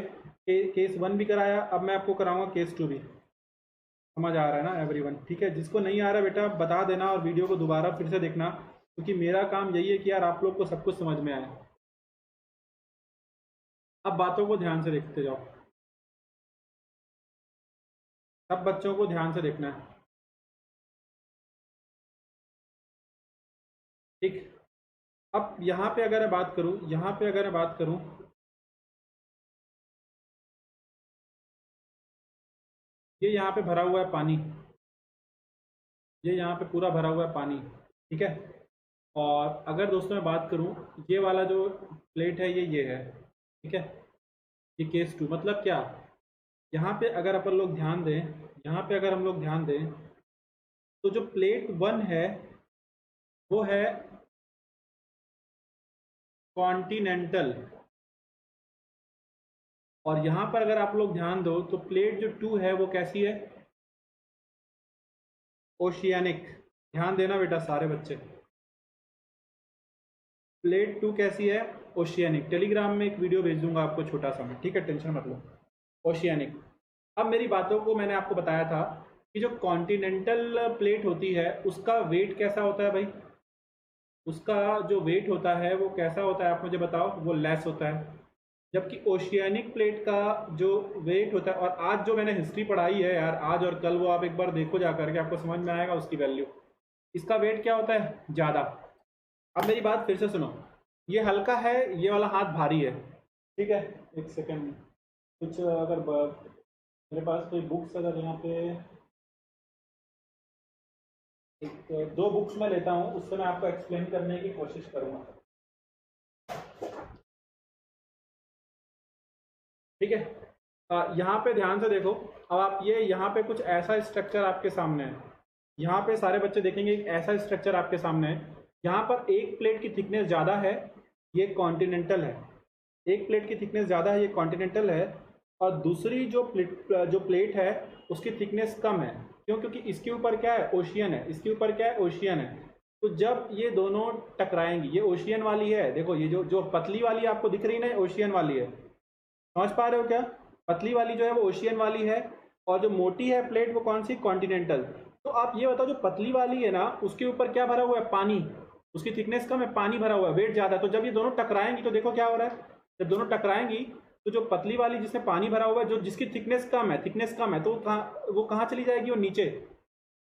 केस वन भी कराया, अब मैं आपको कराऊंगा केस टू भी। समझ आ रहा है ना एवरीवन? ठीक है, जिसको नहीं आ रहा है बेटा बता देना और वीडियो को दोबारा फिर से देखना, क्योंकि मेरा काम यही है कि यार आप लोग को सब कुछ समझ में आए। अब बातों को ध्यान से देखते जाओ, सब बच्चों को ध्यान से देखना है, ठीक। अब यहाँ पे अगर मैं बात करूँ, यहाँ पे अगर मैं बात करूँ, ये यहाँ पे भरा हुआ है पानी, ये यहाँ पे पूरा भरा हुआ है पानी, ठीक है। और अगर दोस्तों मैं बात करूँ, ये वाला जो प्लेट है ये है, ठीक है। ये केस टू मतलब क्या, यहाँ पे अगर अपन लोग ध्यान दें, यहाँ पे अगर हम लोग ध्यान दें तो जो प्लेट वन है वो है कॉन्टिनेंटल, और यहाँ पर अगर आप लोग ध्यान दो तो प्लेट जो टू है वो कैसी है, ओशियानिक। ध्यान देना बेटा सारे बच्चे, प्लेट टू कैसी है, ओशियानिक। टेलीग्राम में एक वीडियो भेज दूंगा आपको छोटा सा मैं, ठीक है, टेंशन मत लो। ओशियानिक। अब मेरी बातों को मैंने आपको बताया था कि जो कॉन्टिनेंटल प्लेट होती है उसका वेट कैसा होता है भाई, उसका जो वेट होता है वो कैसा होता है, आप मुझे बताओ। वो लेस होता है। जबकि ओशियानिक प्लेट का जो वेट होता है, और आज जो मैंने हिस्ट्री पढ़ाई है यार, आज और कल, वो आप एक बार देखो जा करके, आपको समझ में आएगा उसकी वैल्यू। इसका वेट क्या होता है, ज़्यादा। अब मेरी बात फिर से सुनो, ये हल्का है, ये वाला हाथ भारी है, ठीक है। एक सेकेंड, कुछ अगर मेरे पास कोई बुक्स अगर यहाँ पे, एक दो बुक्स मैं लेता हूँ, उससे मैं आपको एक्सप्लेन करने की कोशिश करूँगा, ठीक है। यहाँ पे ध्यान से देखो। अब आप ये यहाँ पे कुछ ऐसा स्ट्रक्चर आपके सामने है, यहाँ पे सारे बच्चे देखेंगे एक ऐसा स्ट्रक्चर आपके सामने है। यहाँ पर एक प्लेट की थिकनेस ज़्यादा है, ये कॉन्टिनेंटल है। एक प्लेट की थिकनेस ज़्यादा है, ये कॉन्टिनेंटल है। और दूसरी जो प्लेट है उसकी थिकनेस कम है। क्यों? क्योंकि इसके ऊपर क्या है, ओशियन है। इसके ऊपर क्या है, ओशियन है। तो जब ये दोनों टकराएंगी, ये ओशियन वाली है, देखो ये जो जो पतली वाली आपको दिख रही है ना, ओशियन वाली है। समझ पा रहे हो क्या? पतली वाली जो है वो ओशियन वाली है, और जो मोटी है प्लेट वो कौन सी, कॉन्टिनेंटल। तो आप ये बताओ, जो पतली वाली है ना उसके ऊपर क्या भरा हुआ है, पानी। उसकी थिकनेस कम है, पानी भरा हुआ है, वेट ज्यादा है। तो जब ये दोनों टकराएंगी तो देखो क्या हो रहा है, जब दोनों टकराएंगी तो जो पतली वाली जिसमें पानी भरा हुआ है, जो जिसकी थिकनेस कम है, तो वो कहाँ चली जाएगी, वो नीचे।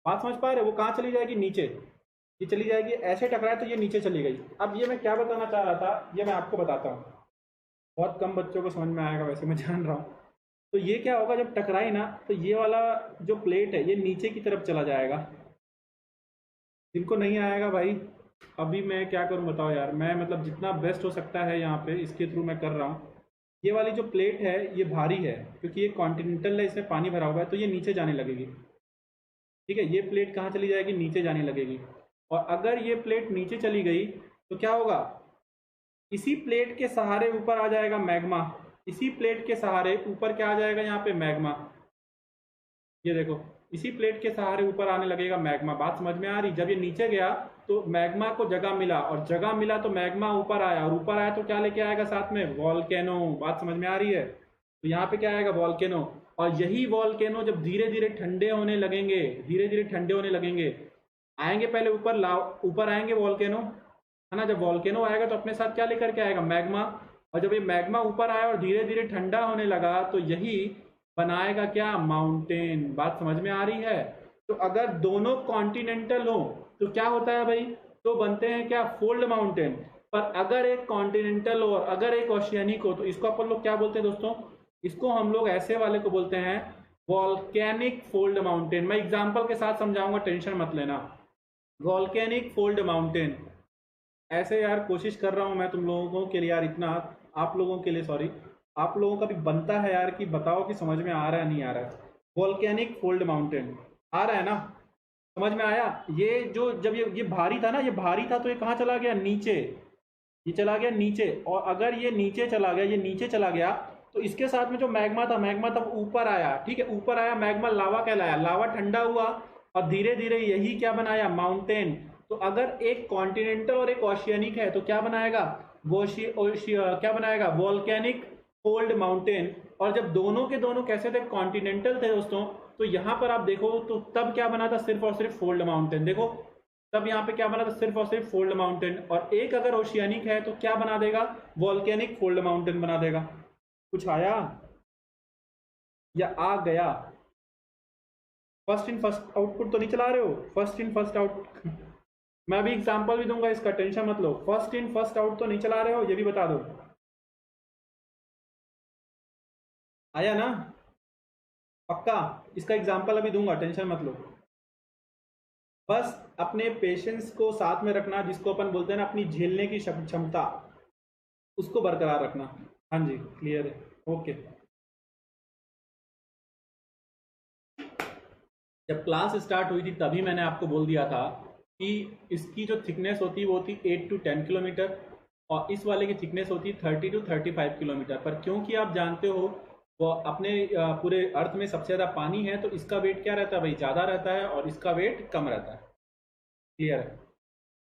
बात समझ पा रहे हो? वो कहाँ चली जाएगी, नीचे। ये चली जाएगी, ऐसे टकराए तो ये नीचे चली गई। अब ये मैं क्या बताना चाह रहा था, ये मैं आपको बताता हूँ। बहुत कम बच्चों को समझ में आएगा वैसे, मैं जान रहा हूँ। तो ये क्या होगा, जब टकराई ना तो ये वाला जो प्लेट है ये नीचे की तरफ चला जाएगा। जिनको नहीं आएगा भाई, अभी मैं क्या करूं बताओ यार, मैं मतलब जितना बेस्ट हो सकता है यहाँ पे इसके थ्रू मैं कर रहा हूँ। ये वाली जो प्लेट है ये भारी है, क्योंकि ये कॉन्टिनेंटल है, इसमें पानी भरा हुआ है, तो ये नीचे जाने लगेगी। ठीक है, ये प्लेट कहाँ चली जाएगी, नीचे जाने लगेगी। और अगर ये प्लेट नीचे चली गई तो क्या होगा, इसी प्लेट के सहारे ऊपर आ जाएगा मैग्मा। इसी प्लेट के सहारे ऊपर क्या आ जाएगा, यहाँ पे मैग्मा। ये देखो, इसी प्लेट के सहारे ऊपर आने लगेगा मैग्मा। बात समझ में आ रही? जब ये नीचे गया तो मैग्मा को जगह मिला, और जगह मिला तो मैग्मा ऊपर आया, और ऊपर आया तो क्या लेके आएगा साथ में, वॉल्केनो। बात समझ में आ रही है? तो यहाँ पे क्या आएगा, वॉल्केनो। और यही वॉल्केनो जब धीरे धीरे ठंडे होने लगेंगे, धीरे धीरे ठंडे होने लगेंगे, आएंगे पहले ऊपर, ऊपर आएंगे वॉल्केनो, है ना। जब वॉल्केनो आएगा तो अपने साथ क्या लेकर के आएगा, मैग्मा। और जब ये मैग्मा ऊपर आया और धीरे धीरे ठंडा होने लगा तो यही बनाएगा क्या, माउंटेन। बात समझ में आ रही है? तो अगर दोनों कॉन्टिनेंटल हो तो क्या होता है भाई, तो बनते हैं क्या, फोल्ड माउंटेन। पर अगर एक कॉन्टिनेंटल हो और अगर एक ओशियानिक हो तो इसको अपन लोग क्या बोलते हैं दोस्तों, इसको हम लोग ऐसे वाले को बोलते हैं वॉल्केनिक फोल्ड माउंटेन। मैं एग्जांपल के साथ समझाऊंगा, टेंशन मत लेना। वॉल्केनिक फोल्ड माउंटेन, ऐसे यार कोशिश कर रहा हूँ मैं तुम लोगों के लिए यार, इतना आप लोगों के लिए, सॉरी, आप लोगों का भी बनता है यार कि बताओ कि समझ में आ रहा है नहीं आ रहा है। वॉल्केनिक फोल्ड माउंटेन आ रहा है ना, समझ में आया? ये जो जब ये भारी था ना, ये भारी था तो ये कहाँ चला गया, नीचे। ये चला गया नीचे, और अगर ये नीचे चला गया, ये नीचे चला गया, तो इसके साथ में जो मैग्मा था, मैग्मा तब ऊपर आया। ठीक है, ऊपर आया मैग्मा, लावा कहलाया, लावा ठंडा हुआ और धीरे धीरे यही क्या बनाया, माउंटेन। तो अगर एक कॉन्टिनेंटल और एक ओशियनिक है तो क्या बनाएगा, क्या बनाएगा, वॉल्केनिक फोल्ड माउंटेन। और जब दोनों के दोनों कैसे थे, कॉन्टिनेंटल थे दोस्तों, तो यहां पर आप देखो तो तब क्या बना था, सिर्फ और सिर्फ फोल्ड माउंटेन। देखो तब यहाँ पे क्या बना था, सिर्फ और सिर्फ फोल्ड माउंटेन। और एक अगर ओशियानिक है तो क्या बना देगा, वॉल्केनिक फोल्ड माउंटेन बना देगा। कुछ आया या आ गया? फर्स्ट इन फर्स्ट आउटपुट तो नहीं चला रहे हो, फर्स्ट इन फर्स्ट आउट। मैं अभी एग्जांपल भी दूंगा इसका, टेंशन मत लो। फर्स्ट इन फर्स्ट आउट तो नहीं चला रहे हो, ये भी बता दो। आया ना, पक्का? इसका एग्जांपल अभी दूंगा, टेंशन मत लो। बस अपने पेशेंस को साथ में रखना, जिसको अपन बोलते हैं ना अपनी झेलने की क्षमता, उसको बरकरार रखना। हाँ जी, क्लियर है, ओके। जब क्लास स्टार्ट हुई थी तभी मैंने आपको बोल दिया था कि इसकी जो थिकनेस होती है वो होती 8 to 10 किलोमीटर, और इस वाले की थिकनेस होती 30 to 35 किलोमीटर। पर क्योंकि आप जानते हो वो अपने पूरे अर्थ में सबसे ज़्यादा पानी है, तो इसका वेट क्या रहता है भाई, ज़्यादा रहता है, और इसका वेट कम रहता है। क्लियर है?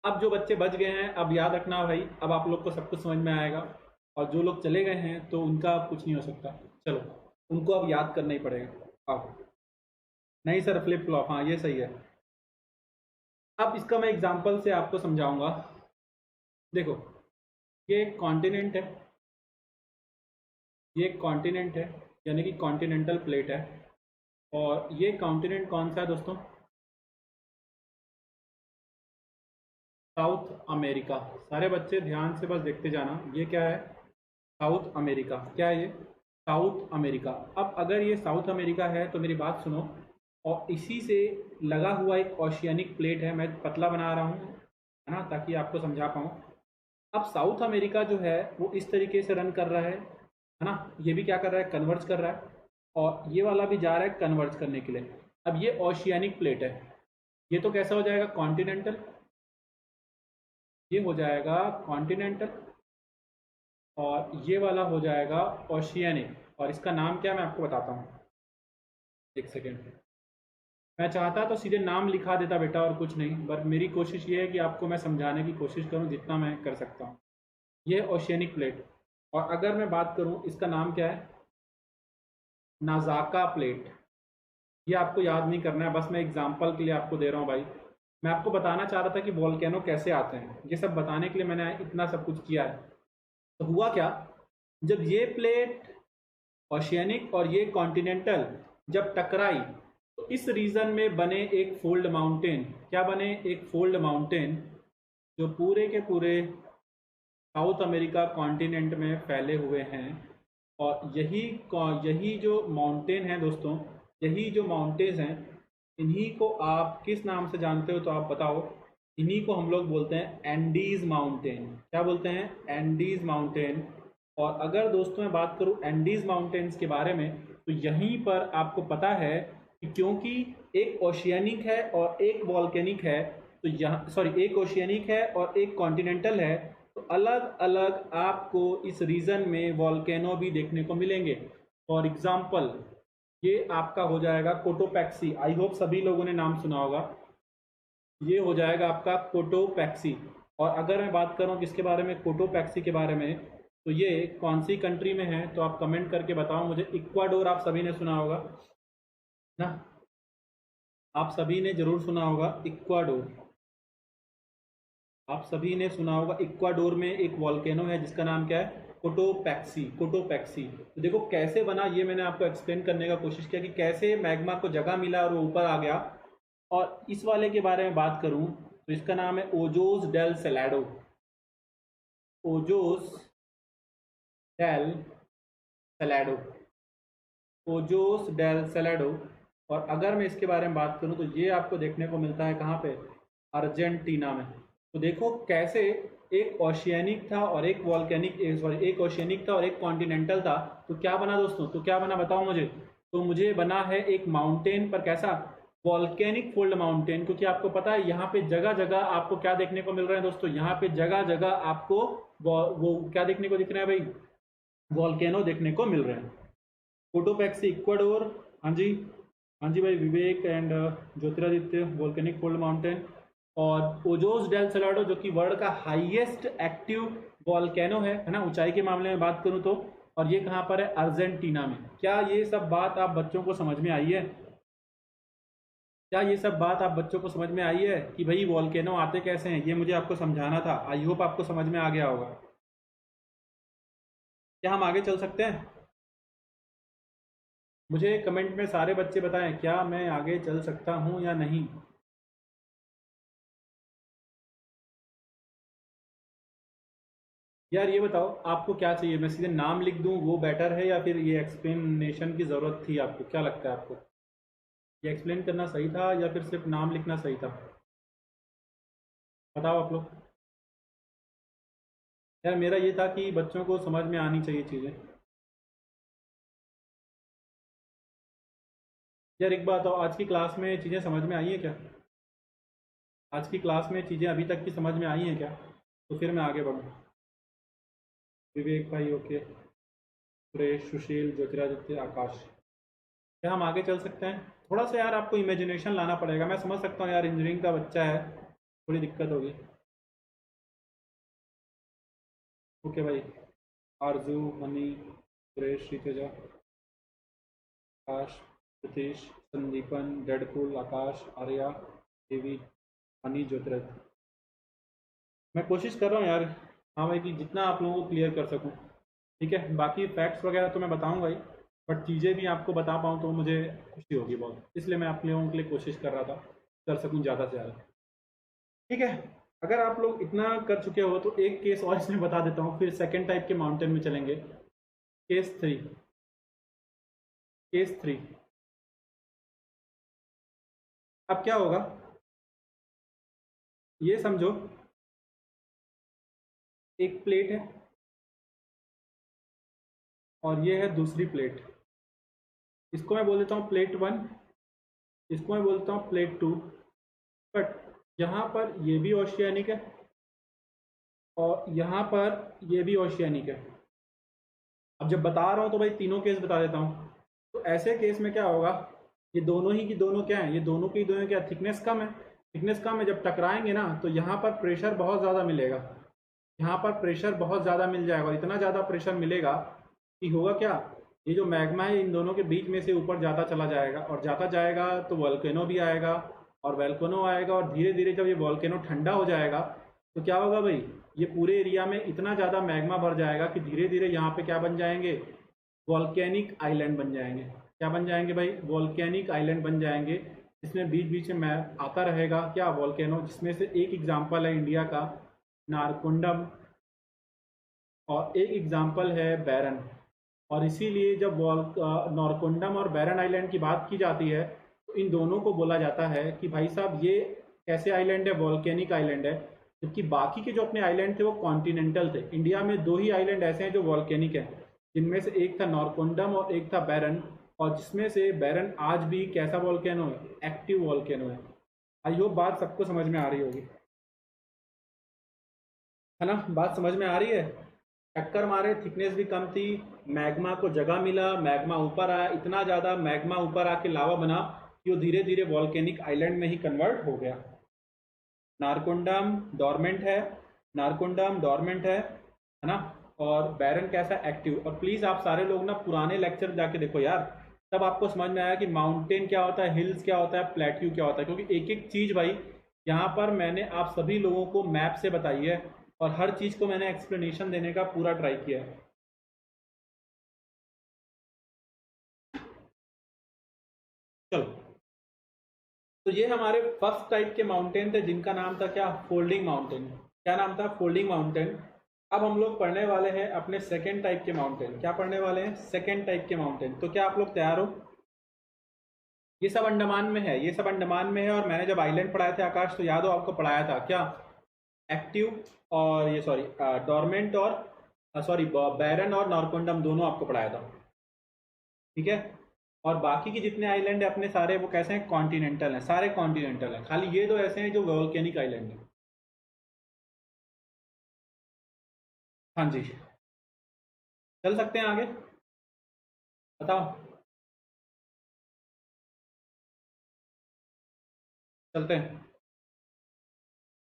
अब जो बच्चे बच गए हैं, अब याद रखना भाई, अब आप लोग को सब कुछ समझ में आएगा। और जो लोग चले गए हैं तो उनका अब कुछ नहीं हो सकता, चलो उनको अब याद करना ही पड़ेगा। अब नहीं सर, फ्लिप फ्लॉप, हाँ ये सही है। अब इसका मैं एग्जांपल से आपको समझाऊंगा। देखो, ये एक कॉन्टिनेंट है, ये एक कॉन्टिनेंट है, यानी कि कॉन्टिनेंटल प्लेट है। और ये कॉन्टिनेंट कौन सा है दोस्तों? South America. सारे बच्चे ध्यान से बस देखते जाना, ये क्या है? South America. क्या है ये? South America. अब अगर ये साउथ अमेरिका है तो मेरी बात सुनो, और इसी से लगा हुआ एक ओशियनिक प्लेट है, मैं पतला बना रहा हूँ, है ना, ताकि आपको समझा पाऊँ। अब साउथ अमेरिका जो है वो इस तरीके से रन कर रहा है ना, ये भी क्या कर रहा है? कन्वर्ज कर रहा है, और ये वाला भी जा रहा है कन्वर्ज करने के लिए। अब ये ओशियनिक प्लेट है, ये तो कैसा हो जाएगा? कॉन्टिनेंटल। ये हो जाएगा कॉन्टिनेंटल, और ये वाला हो जाएगा ओशियनिक। और इसका नाम क्या है मैं आपको बताता हूँ, एक सेकेंड। मैं चाहता तो सीधे नाम लिखा देता बेटा और कुछ नहीं, बट मेरी कोशिश ये है कि आपको मैं समझाने की कोशिश करूँ जितना मैं कर सकता हूँ। ये ओशियनिक प्लेट, और अगर मैं बात करूँ इसका नाम क्या है? नाजाका प्लेट। ये आपको याद नहीं करना है, बस मैं एग्जांपल के लिए आपको दे रहा हूँ भाई। मैं आपको बताना चाह रहा था कि वॉल्केनो कैसे आते हैं, ये सब बताने के लिए मैंने इतना सब कुछ किया है। तो हुआ क्या, जब ये प्लेट ओशियनिक और ये कॉन्टिनेंटल जब टकराई, तो इस रीजन में बने एक फोल्ड माउंटेन। क्या बने? एक फोल्ड माउंटेन, जो पूरे के पूरे साउथ अमेरिका कॉन्टिनेंट में फैले हुए हैं। और यही जो माउंटेन है दोस्तों, यही जो माउंटेन्स हैं, इन्हीं को आप किस नाम से जानते हो तो आप बताओ? इन्हीं को हम लोग बोलते हैं एंडीज माउंटेन। क्या बोलते हैं? Andes mountain. और अगर दोस्तों मैं बात करूं एंडीज माउंटेन्स के बारे में, तो यहीं पर आपको पता है कि क्योंकि एक ओशियनिक है और एक वॉल्केनिक है, तो यहाँ सॉरी एक ओशियनिक है और एक कॉन्टिनेंटल है, तो अलग अलग आपको इस रीजन में वॉल्केनो भी देखने को मिलेंगे। फॉर एग्जाम्पल, ये आपका हो जाएगा कोटोपैक्सी। आई होप सभी लोगों ने नाम सुना होगा। ये हो जाएगा आपका कोटोपैक्सी। और अगर मैं बात करूं किसके बारे में? कोटोपैक्सी के बारे में, तो ये कौन सी कंट्री में है तो आप कमेंट करके बताओ मुझे। इक्वाडोर आप सभी ने सुना होगा ना, आप सभी ने जरूर सुना होगा इक्वाडोर। आप सभी ने सुना होगा इक्वाडोर में एक वॉल्केनो है जिसका नाम क्या है? कोटोपैक्सी। कोटोपैक्सी, तो देखो कैसे बना, ये मैंने आपको एक्सप्लेन करने का कोशिश किया कि कैसे मैग्मा को जगह मिला और वो ऊपर आ गया। और इस वाले के बारे में बात करूं तो इसका नाम है Ojos del Salado. Ojos del Salado. Ojos del Salado. और अगर मैं इसके बारे में बात करूं तो ये आपको देखने को मिलता है कहाँ पे? अर्जेंटीना में। तो देखो कैसे एक ओशियनिक था और एक वॉल्केनिक, सॉरी एक ओशियनिक था और एक कॉन्टिनेंटल था, तो क्या बना दोस्तों? तो क्या बना बताओ मुझे? तो मुझे बना है एक माउंटेन, पर कैसा? Volcanic fold mountain. क्योंकि आपको पता है यहाँ पे जगह जगह आपको क्या देखने को मिल रहा है दोस्तों? यहाँ पे जगह जगह आपको वो क्या देखने को दिख रहा है भाई? वॉल्केनो देखने को मिल रहे हैं। Cotopaxi Ecuador. हाँ जी, हाँ जी भाई, Vivek and Jyotiraditya, volcanic fold mountain. और ओजोस डेल सलाडो जो कि वर्ल्ड का हाईएस्ट एक्टिव वॉल्केनो है ना, ऊंचाई के मामले में बात करूं तो। और ये कहाँ पर है? अर्जेंटीना में। क्या ये सब बात आप बच्चों को समझ में आई है? क्या ये सब बात आप बच्चों को समझ में आई है कि भाई वॉल्केनो आते कैसे हैं? ये मुझे आपको समझाना था। आई होप आपको समझ में आ गया होगा। क्या हम आगे चल सकते हैं? मुझे कमेंट में सारे बच्चे बताएं, क्या मैं आगे चल सकता हूं या नहीं? यार ये बताओ आपको क्या चाहिए, मैं सीधे नाम लिख दूं वो बेटर है, या फिर ये एक्सप्लेनेशन की ज़रूरत थी आपको? क्या लगता है आपको, ये एक्सप्लेन करना सही था या फिर सिर्फ नाम लिखना सही था? बताओ आप लोग। यार मेरा ये था कि बच्चों को समझ में आनी चाहिए चीज़ें। यार एक बात, आज की क्लास में चीज़ें समझ में आई हैं क्या? आज की क्लास में चीज़ें अभी तक की समझ में आई हैं क्या? तो फिर मैं आगे बढ़ूँ। विवेक भाई ओके, सुरेश, सुशील, ज्योतिरादित्य, आकाश। क्या हम आगे चल सकते हैं? थोड़ा सा यार आपको इमेजिनेशन लाना पड़ेगा, मैं समझ सकता हूँ यार इंजीनियरिंग का बच्चा है, थोड़ी दिक्कत होगी। ओके भाई, आरजू, मनी, सुरेश, श्रीतेजा, आकाश, सतीश, संदीपन, डेडपुल, आकाश, आर्या, देवी, अनी, ज्योतिरथ। मैं कोशिश कर रहा हूँ यार, हाँ भाई, कि जितना आप लोगों को क्लियर कर सकूँ। ठीक है, बाकी फैक्ट्स वगैरह तो मैं बताऊँगा ही, बट चीज़ें भी आपको बता पाऊँ तो मुझे खुशी होगी बहुत, इसलिए मैं आप लोगों के लिए कोशिश कर रहा था, कर सकूँ ज़्यादा से ज़्यादा। ठीक है, अगर आप लोग इतना कर चुके हो तो एक केस और इसमें बता देता हूँ, फिर सेकेंड टाइप के माउंटेन में चलेंगे। Case three. Case three. अब क्या होगा ये समझो, एक प्लेट है और ये है दूसरी प्लेट। इसको मैं बोल देता हूँ प्लेट वन, इसको मैं बोलता हूँ प्लेट टू। बट यहाँ पर ये भी ओशियानिक है और यहाँ पर ये भी ओशियानिक है। अब जब बता रहा हूँ तो भाई तीनों केस बता देता हूँ। तो ऐसे केस में क्या होगा, ये दोनों ही की दोनों क्या है, ये दोनों की दोनों क्या, थिकनेस कम है। थिकनेस कम है, जब टकराएंगे ना तो यहाँ पर प्रेशर बहुत ज़्यादा मिलेगा, यहाँ पर प्रेशर बहुत ज़्यादा मिल जाएगा, और इतना ज़्यादा प्रेशर मिलेगा कि होगा क्या, ये जो मैग्मा है इन दोनों के बीच में से ऊपर जाता चला जाएगा, और जाता जाएगा तो वोल्केनो भी आएगा, और वोल्केनो आएगा, और धीरे धीरे जब ये वोल्केनो ठंडा हो जाएगा तो क्या होगा भाई, ये पूरे एरिया में इतना ज़्यादा मैग्मा भर जाएगा कि धीरे धीरे यहाँ पे क्या बन जाएंगे, वॉल्केनिक आइलैंड बन जाएंगे। क्या बन जाएंगे भाई, वॉल्केनिक आइलैंड बन जाएंगे, जिसमें बीच बीच में आता रहेगा क्या, वॉल्केनो, जिसमें से एक एग्जाम्पल है इंडिया का नारकुंडम, और एक एग्जाम्पल है बैरन। और इसीलिए जब नॉरकुंडम और बैरन आइलैंड की बात की जाती है तो इन दोनों को बोला जाता है कि भाई साहब ये कैसे आइलैंड है, वॉल्केनिक आइलैंड है, जबकि बाकी के जो अपने आइलैंड थे वो कॉन्टिनेंटल थे। इंडिया में दो ही आइलैंड ऐसे हैं जो वॉल्केनिक हैं, जिनमें से एक था नॉरकुंडम और एक था बैरन, और जिसमें से बैरन आज भी कैसा वॉल्केनो है, एक्टिव वॉल्केनो है। आई होप बात सबको समझ में आ रही होगी, है ना, बात समझ में आ रही है। टक्कर मारे, थिकनेस भी कम थी, मैग्मा को जगह मिला, मैग्मा ऊपर आया, इतना ज़्यादा मैग्मा ऊपर आके लावा बना कि वो धीरे धीरे वॉल्केनिक आइलैंड में ही कन्वर्ट हो गया। नारकुंडम डॉर्मेंट है, नारकुंडम डॉर्मेंट है ना, और बैरन कैसा, एक्टिव। और प्लीज़ आप सारे लोग ना पुराने लेक्चर जाके देखो यार, तब आपको समझ में आया कि माउंटेन क्या होता है, हिल्स क्या होता है, प्लेट्यू क्या होता है, क्योंकि एक एक चीज़ भाई यहाँ पर मैंने आप सभी लोगों को मैप से बताई है, और हर चीज़ को मैंने एक्सप्लेनेशन देने का पूरा ट्राई किया है। चलो, तो ये हमारे फर्स्ट टाइप के माउंटेन थे, जिनका नाम था क्या, फोल्डिंग माउंटेन। क्या नाम था, फोल्डिंग माउंटेन। अब हम लोग पढ़ने वाले हैं अपने सेकेंड टाइप के माउंटेन। क्या पढ़ने वाले हैं, सेकेंड टाइप के माउंटेन। तो क्या आप लोग तैयार हो, ये सब अंडमान में है, ये सब अंडमान में है, और मैंने जब आइलैंड पढ़ाए थे आकाश, तो याद हो आपको पढ़ाया था क्या, एक्टिव और ये सॉरी डॉर्मेंट, और सॉरी बैरन और नॉरकुंडम दोनों आपको पढ़ाया था। ठीक है, और बाकी के जितने आइलैंड है अपने सारे वो कैसे हैं, कॉन्टिनेंटल हैं, सारे कॉन्टिनेंटल हैं, खाली ये दो ऐसे हैं जो वोल्केनिक आइलैंड है। हाँ जी, चल सकते हैं आगे, बताओ, चलते हैं।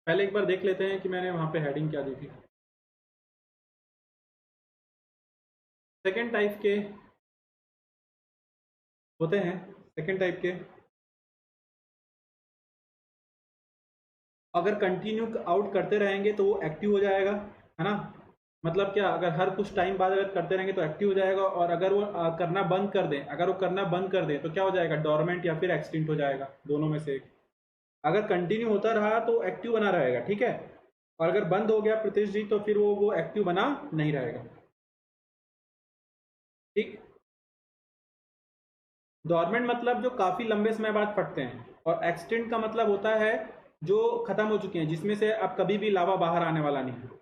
पहले एक बार देख लेते हैं कि मैंने वहाँ पे हेडिंग क्या दी थी। सेकेंड टाइप के होते हैं, सेकेंड टाइप के अगर कंटिन्यू आउट करते रहेंगे तो वो एक्टिव हो जाएगा, है ना। मतलब क्या, अगर हर कुछ टाइम बाद अगर करते रहेंगे तो एक्टिव हो जाएगा, और अगर वो करना बंद कर दें, अगर वो करना बंद कर दें तो क्या हो जाएगा, डोरमेंट या फिर एक्सटिंक्ट हो जाएगा, दोनों में से एक। अगर कंटिन्यू होता रहा तो एक्टिव बना रहेगा, ठीक है, और अगर बंद हो गया प्रीतिश जी तो फिर वो एक्टिव बना नहीं रहेगा। ठीक, डोरमेंट मतलब जो काफी लंबे समय बाद फटते हैं, और एक्सटिंक्ट का मतलब होता है जो खत्म हो चुके हैं, जिसमें से अब कभी भी लावा बाहर आने वाला नहीं है।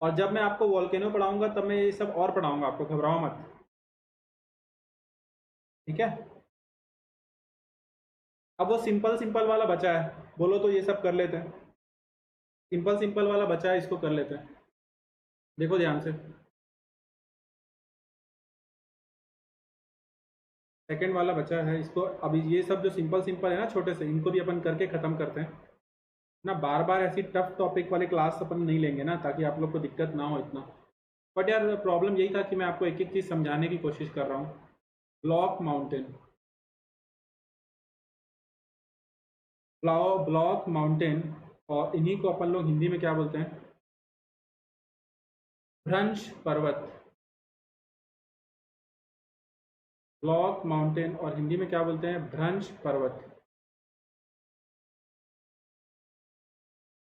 और जब मैं आपको वॉल्केनो पढ़ाऊंगा तब मैं ये सब और पढ़ाऊंगा आपको, घबराओ मत। ठीक है, अब वो सिंपल सिंपल वाला बचा है, बोलो तो ये सब कर लेते हैं। सिंपल सिंपल वाला बचा है, इसको कर लेते हैं, देखो ध्यान से। सेकंड वाला बचा है, इसको अभी ये सब जो सिंपल सिंपल है ना छोटे से, इनको भी अपन करके ख़त्म करते हैं ना। बार बार ऐसी टफ टॉपिक वाले क्लास अपन नहीं लेंगे ना, ताकि आप लोग को दिक्कत ना हो इतना। बट यार प्रॉब्लम यही था कि मैं आपको एक एक चीज़ समझाने की कोशिश कर रहा हूँ। ब्लॉक माउंटेन, ब्लॉक माउंटेन, और इन्हीं को अपन लोग हिंदी में क्या बोलते हैं? भ्रंश पर्वत। ब्लॉक माउंटेन और हिंदी में क्या बोलते हैं? भ्रंश पर्वत।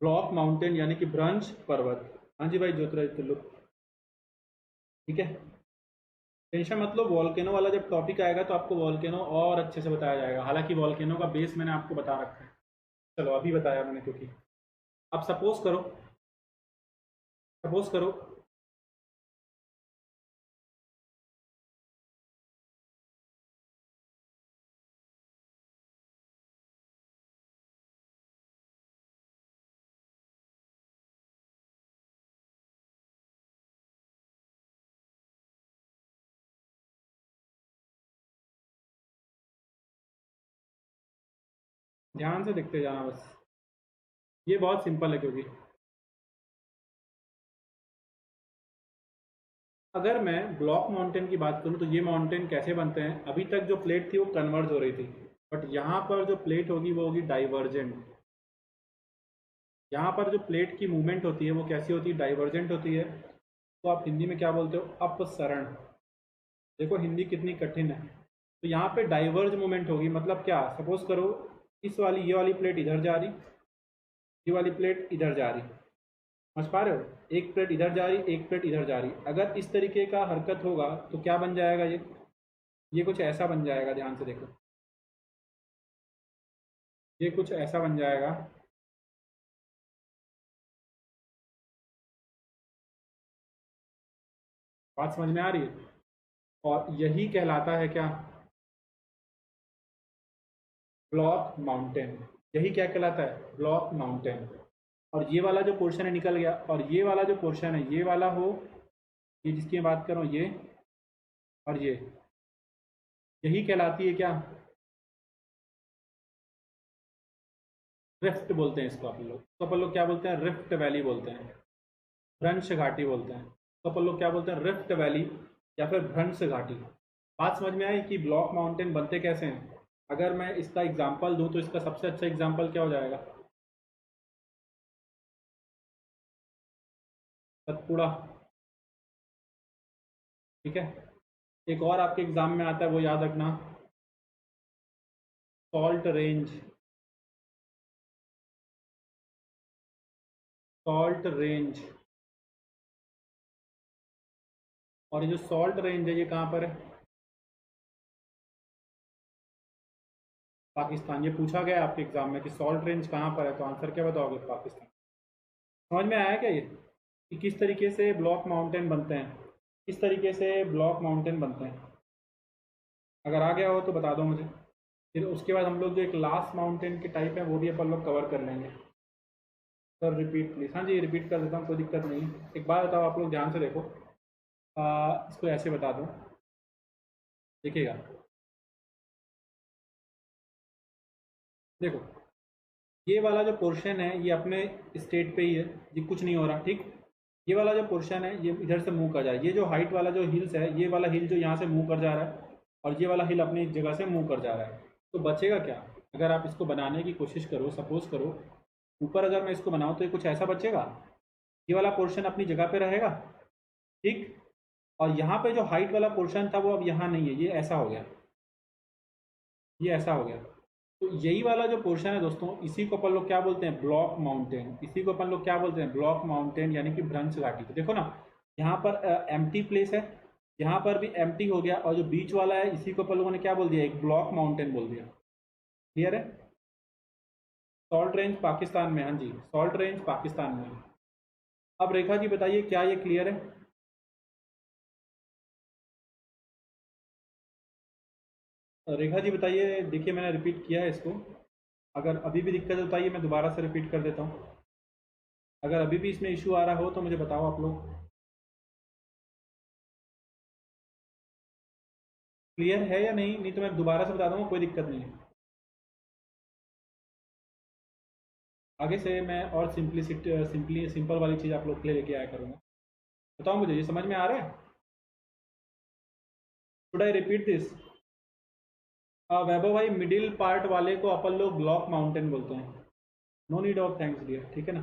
ब्लॉक माउंटेन यानी कि भ्रंश पर्वत। हाँ जी भाई ज्योतिराज तुल्लु, ठीक है। टेंशन मतलब वॉल्केनो वाला जब टॉपिक आएगा तो आपको वॉल्केनो और अच्छे से बताया जाएगा। हालांकि वॉल्केनो का बेस मैंने आपको बता रखा है, चलो अभी बताया मैंने। क्योंकि अब सपोज करो ध्यान से देखते जाना बस, ये बहुत सिंपल है। क्योंकि अगर मैं ब्लॉक माउंटेन की बात करूं तो ये माउंटेन कैसे बनते हैं? अभी तक जो प्लेट थी वो कन्वर्ज हो रही थी, बट यहाँ पर जो प्लेट होगी वो होगी डाइवर्जेंट। यहाँ पर जो प्लेट की मूवमेंट होती है वो कैसी होती है? डाइवर्जेंट होती है। तो आप हिंदी में क्या बोलते हो? अपसरण। देखो हिंदी कितनी कठिन है। तो यहाँ पे डाइवर्ज मूवमेंट होगी, मतलब क्या? सपोज करो इस वाली ये वाली प्लेट इधर जा रही, ये वाली प्लेट इधर जा रही, समझ पा रहे हो? एक प्लेट इधर जा रही, एक प्लेट इधर जा रही। अगर इस तरीके का हरकत होगा तो क्या बन जाएगा? ये कुछ ऐसा बन जाएगा, ध्यान से देखो, ये कुछ ऐसा बन जाएगा। बात समझ में आ रही है? और यही कहलाता है क्या? Block mountain. यही क्या कहलाता है? Block mountain. और ये वाला जो पोर्शन है निकल गया, और ये वाला जो पोर्शन है ये वाला हो, ये जिसकी मैं बात कर रहा हूँ ये, और ये, यही कहलाती है क्या? रिफ्ट बोलते हैं इसको अपन लोग क्या बोलते हैं? रिफ्ट वैली बोलते हैं, भ्रंश घाटी बोलते हैं। तो अपन लोग क्या बोलते हैं? रिफ्ट वैली या फिर भ्रंश घाटी। बात समझ में आई कि ब्लॉक माउंटेन बनते कैसे हैं? अगर मैं इसका एग्जांपल दूं तो इसका सबसे अच्छा एग्जांपल क्या हो जाएगा? सतपुड़ा, ठीक है। एक और आपके एग्जाम में आता है, वो याद रखना, सॉल्ट रेंज। Salt range. और ये जो सॉल्ट रेंज है ये कहाँ पर है? पाकिस्तान। ये पूछा गया आपके एग्जाम में कि सॉल्ट रेंज कहाँ पर है, तो आंसर क्या बताओगे? पाकिस्तान। समझ में आया क्या ये कि किस तरीके से ब्लॉक माउंटेन बनते हैं? किस तरीके से ब्लॉक माउंटेन बनते हैं? अगर आ गया हो तो बता दो मुझे। फिर उसके बाद हम लोग जो एक लास्ट माउंटेन के टाइप है वो भी अपन लोग कवर कर लेंगे। Sir repeat please. हाँ जी रिपीट कर देता हूँ, कोई दिक्कत नहीं है। एक बात बताओ, आप लोग ध्यान से देखो, इसको ऐसे बता दूँ, देखिएगा। देखो ये वाला जो पोर्शन है ये अपने स्टेट पे ही है, ये कुछ नहीं हो रहा, ठीक। ये वाला जो पोर्शन है ये इधर से मूव कर जा रहा है। ये जो हाइट वाला जो हिल्स है, ये वाला हिल जो यहाँ से मूव कर जा रहा है, और ये वाला हिल अपनी जगह से मूव कर जा रहा है। तो बचेगा क्या? अगर आप इसको बनाने की कोशिश करो, सपोज करो ऊपर अगर मैं इसको बनाऊँ तो ये कुछ ऐसा बचेगा। ये वाला पोर्शन अपनी जगह पे रहेगा, ठीक। और यहाँ पे जो हाइट वाला पोर्शन था वो अब यहाँ नहीं है, ये ऐसा हो गया, ये ऐसा हो गया। तो यही वाला जो पोर्शन है दोस्तों, इसी को अपन लोग क्या बोलते हैं? Block mountain. इसी को अपन लोग क्या बोलते हैं? ब्लॉक माउंटेन यानी कि भ्रंश घाटी। तो देखो ना, यहाँ पर एम्प्टी प्लेस है, यहाँ पर भी एम्प्टी हो गया, और जो बीच वाला है इसी को अपन लोगों ने क्या बोल दिया? एक ब्लॉक माउंटेन बोल दिया। क्लियर है? सॉल्ट रेंज पाकिस्तान में, हाँ जी सॉल्ट रेंज पाकिस्तान में। अब रेखा जी बताइए, क्या ये क्लियर है? रेखा जी बताइए, देखिए मैंने रिपीट किया है इसको। अगर अभी भी दिक्कत होता है मैं दोबारा से रिपीट कर देता हूँ। अगर अभी भी इसमें इशू आ रहा हो तो मुझे बताओ आप लोग। क्लियर है या नहीं? नहीं तो मैं दोबारा से बता दूंगा, कोई दिक्कत नहीं है। आगे से मैं और सिंपल वाली चीज़ आप लोग के लिए लेके आया करूँगा। बताओ मुझे, ये समझ में आ रहा है? Should I repeat this? Vaibhav भाई, मिडिल पार्ट वाले को अपन लोग ब्लॉक माउंटेन बोलते हैं। No need of thanks dear, ठीक है ना।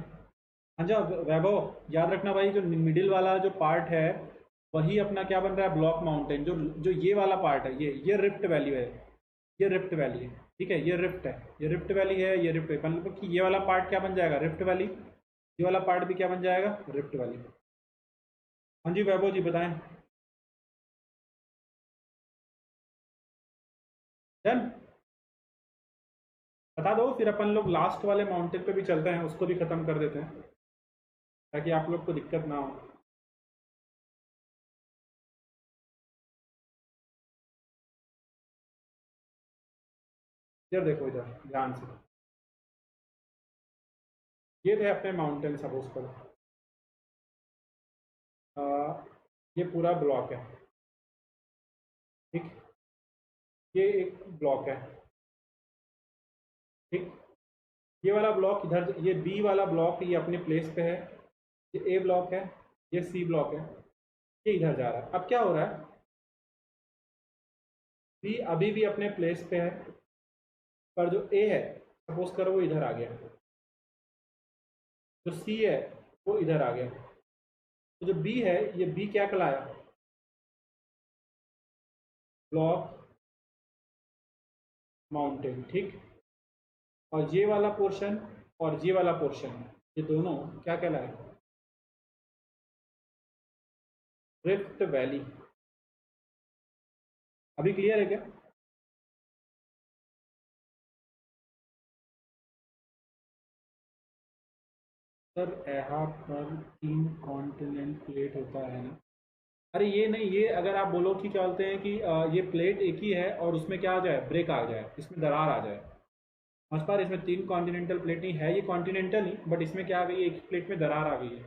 हाँ जी वैभव, याद रखना भाई, जो मिडिल वाला जो पार्ट है वही अपना क्या बन रहा है, ब्लॉक माउंटेन। जो जो ये वाला पार्ट है, ये रिफ्ट वैली है, ये रिफ्ट वैली है, ठीक है, ये रिफ्ट है, ये रिफ्ट वैली है, ये रिफ्ट, मतलब कि ये वाला पार्ट क्या बन जाएगा, रिफ्ट वैली। ये वाला पार्ट भी क्या बन जाएगा, रिफ्ट वैली। हाँ जी वैभव जी बताएं। डन, बता दो, फिर अपन लोग लास्ट वाले माउंटेन पे भी चलते हैं, उसको भी खत्म कर देते हैं ताकि आप लोग को दिक्कत ना हो। इधर देखो, इधर ध्यान से, ये थे अपने माउंटेन, सपोज करो आ, ये पूरा ब्लॉक है, ठीक, ये एक ब्लॉक है, ठीक, ये वाला ब्लॉक इधर, ये बी वाला ब्लॉक ये अपने प्लेस पे है, ये ए ब्लॉक है, ये सी ब्लॉक है, ये इधर जा रहा है। अब क्या हो रहा है, बी अभी भी अपने प्लेस पे है, पर जो ए है सपोज करो वो इधर आ गया, जो सी है वो इधर आ गया, तो जो बी है, ये बी क्या कहलाया, ब्लॉक माउंटेन, ठीक। और ये वाला पोर्शन और ये वाला पोर्शन, ये दोनों क्या कहलाए, रिफ्ट वैली। अभी क्लियर है क्या। सर यहाँ पर 3 कॉन्टिनेंट प्लेट होता है ना। अरे ये नहीं, ये अगर आप बोलो कि क्या बोलते हैं कि ये प्लेट एक ही है और उसमें क्या आ जाए, ब्रेक आ जाए, इसमें दरार आ जाए। समझ पा रहे, इसमें 3 कॉन्टिनेंटल प्लेट नहीं है, ये कॉन्टिनेंटल ही, बट इसमें क्या आ गई है, एक प्लेट में दरार आ गई है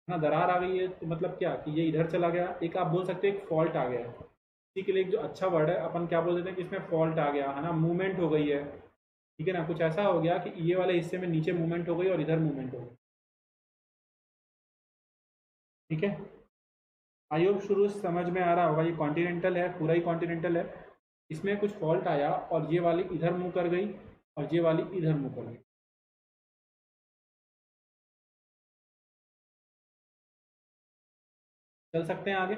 ना। दरार आ गई है तो मतलब क्या कि ये इधर चला गया, एक आप बोल सकते हैं एक फॉल्ट आ गया है। इसी के लिए एक जो अच्छा वर्ड है अपन क्या बोल देते हैं कि इसमें फॉल्ट आ गया है ना, मूवमेंट हो गई है, ठीक है ना। कुछ ऐसा हो गया कि ये वाले हिस्से में नीचे मूवमेंट हो गई और इधर मूवमेंट हो गई, ठीक है। आई होप शुरू से समझ में आ रहा होगा, ये कॉन्टिनेंटल है, पूरा ही कॉन्टिनेंटल है। इसमें कुछ फॉल्ट आया और ये वाली इधर मूव कर गई और ये वाली इधर मूव कर गई। चल सकते हैं आगे।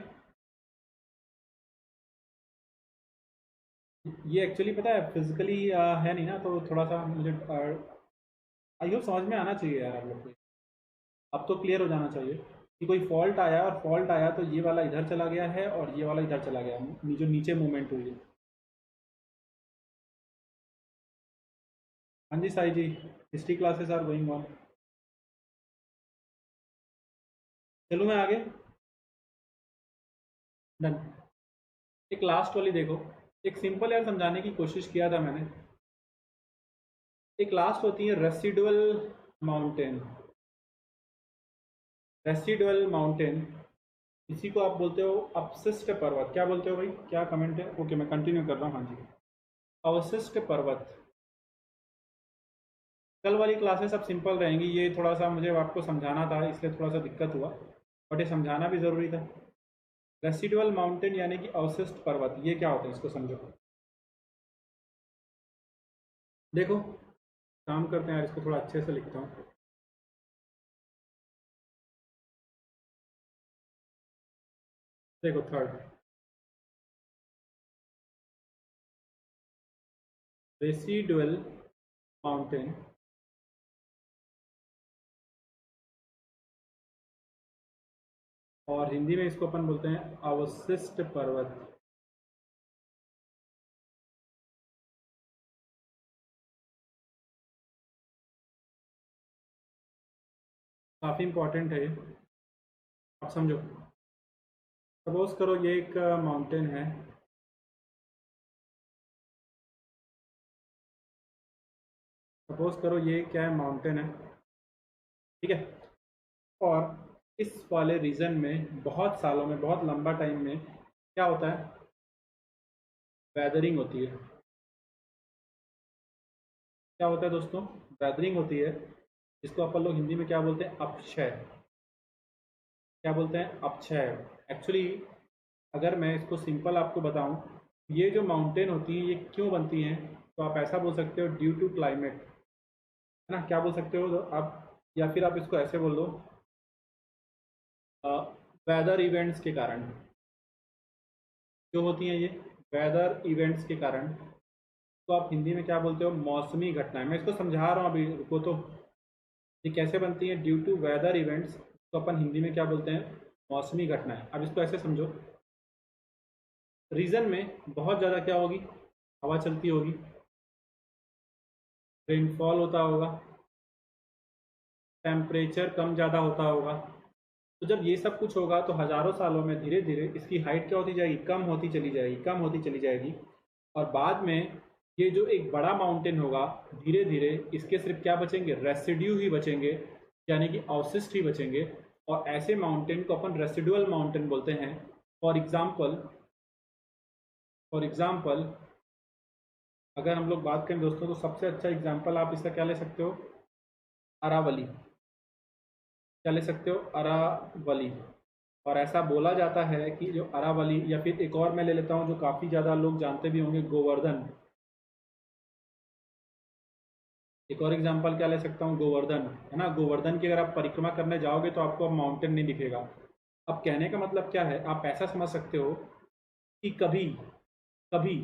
ये एक्चुअली पता है फिजिकली है नहीं ना, तो थोड़ा सा मुझे आई होप समझ में आना चाहिए यार आप लोग को। अब तो क्लियर हो जाना चाहिए कि कोई फॉल्ट आया, और फॉल्ट आया तो ये वाला इधर चला गया है और ये वाला इधर चला गया, जो नीचे मूवमेंट हुई है। हाँ जी Sai ji, history classes are going on. चलूँ मैं आगे। डन। एक लास्ट वाली देखो, एक सिंपल यार समझाने की कोशिश किया था मैंने। एक लास्ट होती है रेसिडुअल माउंटेन, रेसिडुअल माउंटेन, इसी को आप बोलते हो अपशिष्ट पर्वत। क्या बोलते हो भाई, क्या कमेंट है, ओके मैं कंटिन्यू कर रहा हूँ, हाँ जी। अवशिष्ट पर्वत। कल वाली क्लासेस अब सिंपल रहेंगी, ये थोड़ा सा मुझे आपको समझाना था इसलिए थोड़ा सा दिक्कत हुआ, बट ये समझाना भी ज़रूरी था। रेसिडुअल माउंटेन यानी कि अवशिष्ट पर्वत, ये क्या होता है इसको समझो। देखो, काम करते हैं यार, इसको थोड़ा अच्छे से लिखता हूँ। देखो थर्ड, रेसिडुअल माउंटेन और हिंदी में इसको अपन बोलते हैं अवशिष्ट पर्वत। काफ़ी इंपॉर्टेंट है ये, आप समझो। सपोज करो ये एक माउंटेन है, सपोज करो ये क्या है, माउंटेन है, ठीक है। और इस वाले रीजन में बहुत सालों में, बहुत लंबा टाइम में क्या होता है, वेदरिंग होती है। क्या होता है दोस्तों, वेदरिंग होती है, जिसको अपन लोग हिंदी में क्या बोलते हैं, अपक्षय। क्या बोलते हैं, अपक्षय। एक्चुअली अगर मैं इसको सिंपल आपको बताऊं ये जो माउंटेन होती हैं ये क्यों बनती हैं, तो आप ऐसा बोल सकते हो ड्यू टू क्लाइमेट, है ना। क्या बोल सकते हो तो आप, या फिर आप इसको ऐसे बोल दो वेदर इवेंट्स के कारण। जो होती हैं ये वेदर इवेंट्स के कारण, तो आप हिंदी में क्या बोलते हो, मौसमी घटनाएं। मैं इसको समझा रहा हूँ अभी, रुको तो। ये कैसे बनती है, ड्यू टू वेदर इवेंट्स, तो अपन हिंदी में क्या बोलते हैं, मौसमी घटनाएं। अब इसको ऐसे समझो, रीजन में बहुत ज़्यादा क्या होगी, हवा चलती होगी, रेनफॉल होता होगा, टेम्परेचर कम ज़्यादा होता होगा। तो जब ये सब कुछ होगा तो हज़ारों सालों में धीरे धीरे इसकी हाइट क्या होती जाएगी, कम होती चली जाएगी, कम होती चली जाएगी। और बाद में ये जो एक बड़ा माउंटेन होगा, धीरे धीरे इसके सिर्फ क्या बचेंगे, रेसिड्यू ही बचेंगे, यानी कि अवशिष्ट ही बचेंगे। और ऐसे माउंटेन को अपन रेसिडुअल माउंटेन बोलते हैं। फॉर एग्जाम्पल अगर हम लोग बात करें दोस्तों, तो सबसे अच्छा एग्जाम्पल आप इसका क्या ले सकते हो, अरावली। क्या ले सकते हो, अरावली। और ऐसा बोला जाता है कि जो अरावली, या फिर एक और मैं ले लेता हूँ जो काफ़ी ज़्यादा लोग जानते भी होंगे, गोवर्धन। एक और एग्जांपल क्या ले सकता हूँ, गोवर्धन, है ना। गोवर्धन की अगर आप परिक्रमा करने जाओगे तो आपको अब माउंटेन नहीं दिखेगा। अब कहने का मतलब क्या है, आप ऐसा समझ सकते हो कि कभी कभी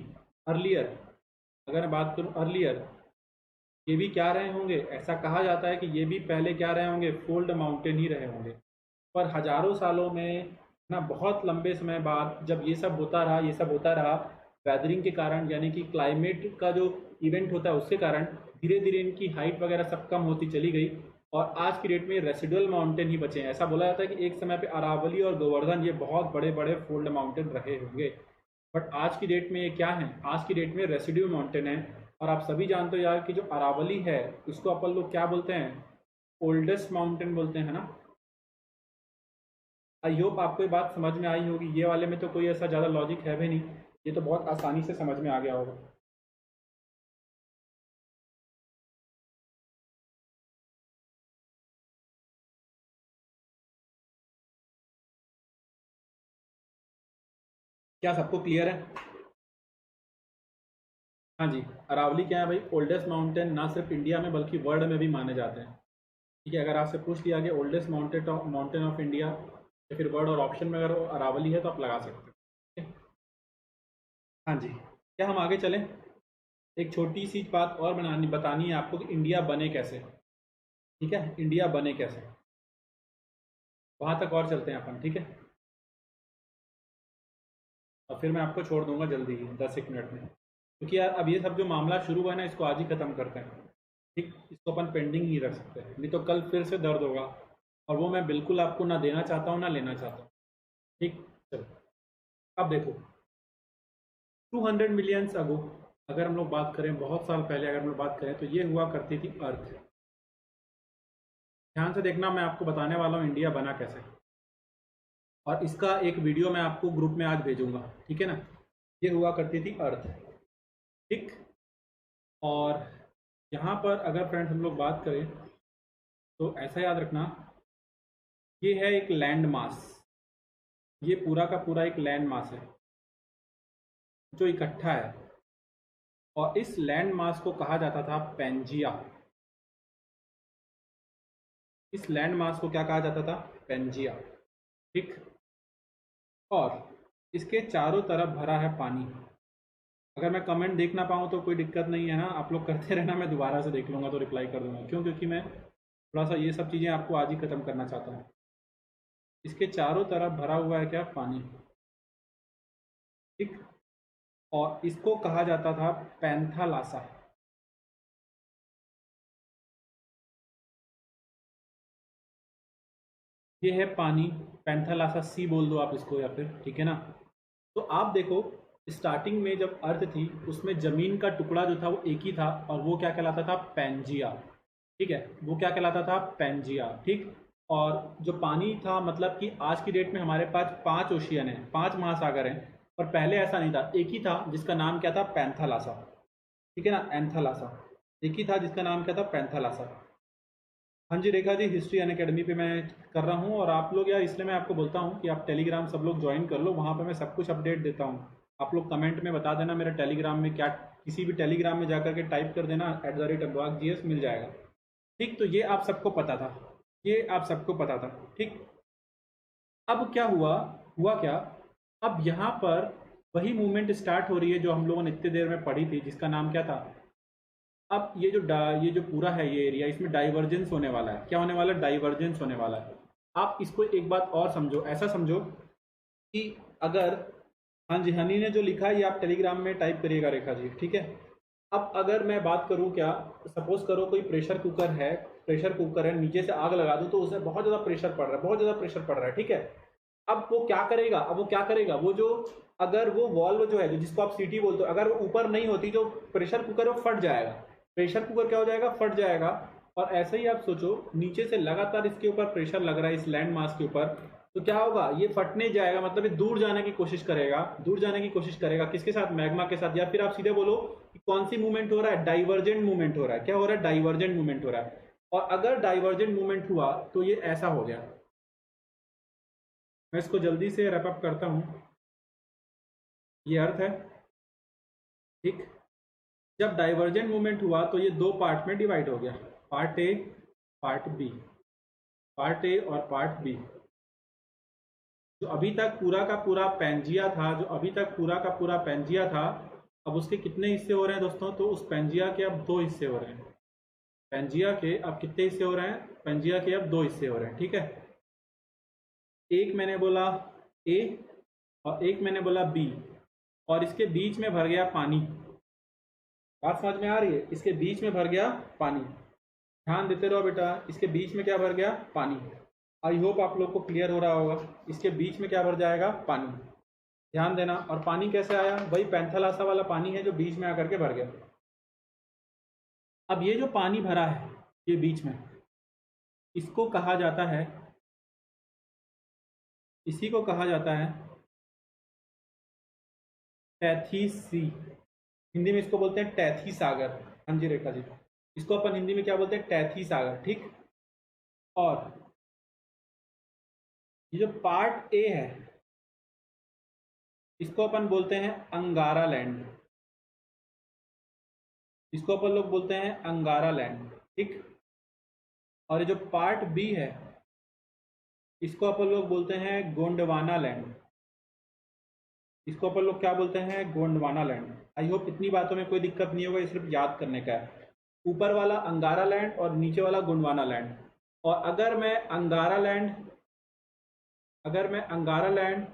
अर्लियर, अगर मैं बात करूँ अर्लियर, ये भी क्या रहे होंगे, ऐसा कहा जाता है कि ये भी पहले क्या रहे होंगे, फोल्ड माउंटेन ही रहे होंगे। पर हजारों सालों में ना, बहुत लंबे समय बाद जब ये सब होता रहा, ये सब होता रहा, वेदरिंग के कारण, यानी कि क्लाइमेट का जो इवेंट होता है उसके कारण, धीरे धीरे इनकी हाइट वगैरह सब कम होती चली गई। और आज की डेट में रेसिडुअल माउंटेन ही बचे हैं। ऐसा बोला जाता है कि एक समय पे अरावली और गोवर्धन ये बहुत बड़े बड़े फोल्ड माउंटेन रहे होंगे, बट आज की डेट में ये क्या है, आज की डेट में रेसिड्यू माउंटेन है। और आप सभी जानते हो यार कि जो अरावली है उसको अपन लोग क्या बोलते हैं, ओल्डेस्ट माउंटेन बोलते हैं ना। आई होप आपको ये बात समझ में आई होगी। ये वाले में तो कोई ऐसा ज़्यादा लॉजिक है भी नहीं, ये तो बहुत आसानी से समझ में आ गया होगा। क्या सबको क्लियर है? हाँ जी। अरावली क्या है भाई, ओल्डेस्ट माउंटेन ना सिर्फ इंडिया में बल्कि वर्ल्ड में भी माने जाते हैं। ठीक है, अगर आपसे पूछ लिया गया ओल्डेस्ट माउंटेन ऑफ इंडिया या फिर वर्ल्ड, और ऑप्शन में अगर अरावली है तो आप लगा सकते हो। ठीक है? हाँ जी। क्या हम आगे चलें? एक छोटी सी बात और बतानी है आपको कि इंडिया बने कैसे। ठीक है, इंडिया बने कैसे, वहाँ तक और चलते हैं अपन। ठीक है, और फिर मैं आपको छोड़ दूंगा जल्दी ही 10 एक मिनट में, क्योंकि यार अब ये सब जो मामला शुरू हुआ है ना, इसको आज ही ख़त्म करते हैं। ठीक, इसको अपन पेंडिंग ही रख सकते हैं, नहीं तो कल फिर से दर्द होगा, और वो मैं बिल्कुल आपको ना देना चाहता हूँ ना लेना चाहता हूँ। ठीक, चलो। अब देखो, 200 मिलियंस अगो, अगर हम लोग बात करें बहुत साल पहले, अगर हम लोग बात करें तो ये हुआ करती थी अर्थ। ध्यान से देखना, मैं आपको बताने वाला हूँ इंडिया बना कैसे, और इसका एक वीडियो मैं आपको ग्रुप में आज भेजूंगा। ठीक है ना। ये हुआ करती थी अर्थ। ठीक, और यहाँ पर अगर फ्रेंड्स हम लोग बात करें तो ऐसा याद रखना, ये है एक लैंड मास, ये पूरा का पूरा एक लैंड मास है जो इकट्ठा है। और इस लैंड मास को कहा जाता था पेंजिया। इस लैंड मास को क्या कहा जाता था, पेंजिया। ठीक, और इसके चारों तरफ भरा है पानी। अगर मैं कमेंट देख ना पाऊँ तो कोई दिक्कत नहीं है ना, आप लोग करते रहना, मैं दोबारा से देख लूँगा तो रिप्लाई कर दूंगा। क्यों? क्योंकि मैं थोड़ा सा ये सब चीज़ें आपको आज ही ख़त्म करना चाहता हूँ। इसके चारों तरफ भरा हुआ है क्या, पानी। ठीक, और इसको कहा जाता था पैंथालासा। ये है पानी, पैंथालासा सी बोल दो आप इसको, या फिर, ठीक है ना। तो आप देखो, स्टार्टिंग में जब अर्थ थी उसमें ज़मीन का टुकड़ा जो था वो एक ही था, और वो क्या कहलाता था, पैंजिया। ठीक है, वो क्या कहलाता था, पैंजिया। ठीक, और जो पानी था, मतलब कि आज की डेट में हमारे पास 5 ओशियन है, 5 महासागर हैं, पर पहले ऐसा नहीं था, एक ही था जिसका नाम क्या था, पैंथालासा। ठीक है ना, एंथालासा, एक ही था जिसका नाम क्या था, पैंथालासा। हाँ जी रेखा जी, हिस्ट्री अन अकेडमी पे मैं कर रहा हूँ, और आप लोग यार, इसलिए मैं आपको बोलता हूँ कि आप टेलीग्राम सब लोग ज्वाइन कर लो, वहाँ पे मैं सब कुछ अपडेट देता हूँ। आप लोग कमेंट में बता देना मेरा टेलीग्राम में क्या, किसी भी टेलीग्राम में जाकर के टाइप कर देना @अनुराग मिल जाएगा। ठीक, तो ये आप सबको पता था, ये आप सबको पता था। ठीक, अब क्या हुआ, हुआ क्या, अब यहाँ पर वही मूवमेंट स्टार्ट हो रही है जो हम लोगों ने इतनी देर में पढ़ी थी, जिसका नाम क्या था। अब ये जो पूरा है ये एरिया, इसमें डाइवर्जेंस होने वाला है। क्या होने वाला है, डाइवर्जेंस होने वाला है। आप इसको एक बात और समझो, ऐसा समझो कि अगर, हाँ जी, हनी ने जो लिखा है ये आप टेलीग्राम में टाइप करिएगा रेखा जी, ठीक है। अब अगर मैं बात करूं, क्या सपोज करो कोई प्रेशर कुकर है, प्रेशर कुकर है, नीचे से आग लगा दूं तो उसमें बहुत ज़्यादा प्रेशर पड़ रहा है, बहुत ज़्यादा प्रेशर पड़ रहा है, ठीक है। अब वो क्या करेगा, अब वो क्या करेगा, वो जो, अगर वो वॉल्व जो है, जो जिसको आप सीटी बोलते हो, अगर वो ऊपर नहीं होती, जो प्रेशर कुकर वो फट जाएगा। प्रेशर कुकर क्या हो जाएगा, फट जाएगा। और ऐसे ही आप सोचो, नीचे से लगातार इसके ऊपर प्रेशर लग रहा है, इस लैंड मास के ऊपर, तो क्या होगा, ये फटने जाएगा, मतलब ये दूर जाने की कोशिश करेगा, दूर जाने की कोशिश करेगा, किसके साथ, मैग्मा के साथ। या फिर आप सीधे बोलो कि कौन सी मूवमेंट हो रहा है, डाइवर्जेंट मूवमेंट हो रहा है। क्या हो रहा है, डाइवर्जेंट मूवमेंट हो रहा है। और अगर डाइवर्जेंट मूवमेंट हुआ तो ये ऐसा हो गया। मैं इसको जल्दी से रैप अप करता हूं। ये अर्थ है, ठीक। जब डाइवर्जेंट मूवमेंट हुआ तो ये दो पार्ट में डिवाइड हो गया, part A, part B, part A और पार्ट बी। जो अभी तक पूरा का पूरा पेंजिया था, जो अभी तक पूरा का पूरा पेंजिया था, अब उसके कितने हिस्से हो रहे हैं दोस्तों, तो उस पेंजिया के अब दो हिस्से हो रहे हैं। पेंजिया के अब कितने हिस्से हो रहे हैं, पेंजिया के अब दो हिस्से हो रहे हैं, ठीक है। एक मैंने बोला ए और एक मैंने बोला बी, और इसके बीच में भर गया पानी। बात समझ में आ रही है, इसके बीच में भर गया पानी। ध्यान देते रहो बेटा, इसके बीच में क्या भर गया, पानी। आई होप आप लोग को क्लियर हो रहा होगा, इसके बीच में क्या भर जाएगा, पानी। ध्यान देना। और पानी कैसे आया, वही पैंथालासा वाला पानी है जो बीच में आकर के भर गया। अब ये जो पानी भरा है ये बीच में, इसको कहा जाता है, इसी को कहा जाता है टैथी सी। हिंदी में इसको बोलते हैं टैथी सागर। हाँ जी रेखा जी, इसको अपन हिंदी में क्या बोलते हैं, टैथी सागर, ठीक। और ये जो पार्ट ए है, इसको अपन बोलते हैं अंगारा लैंड, इसको अपन लोग बोलते हैं अंगारा लैंड, ठीक। और ये जो पार्ट बी है, इसको अपन लोग बोलते हैं गोंडवाना लैंड, इसको अपन लोग क्या बोलते हैं, गोंडवाना लैंड। आई होप इतनी बातों में कोई दिक्कत नहीं होगा, ये सिर्फ याद करने का है। ऊपर वाला अंगारा लैंड और नीचे वाला गोंडवाना लैंड। और अगर मैं अंगारा लैंड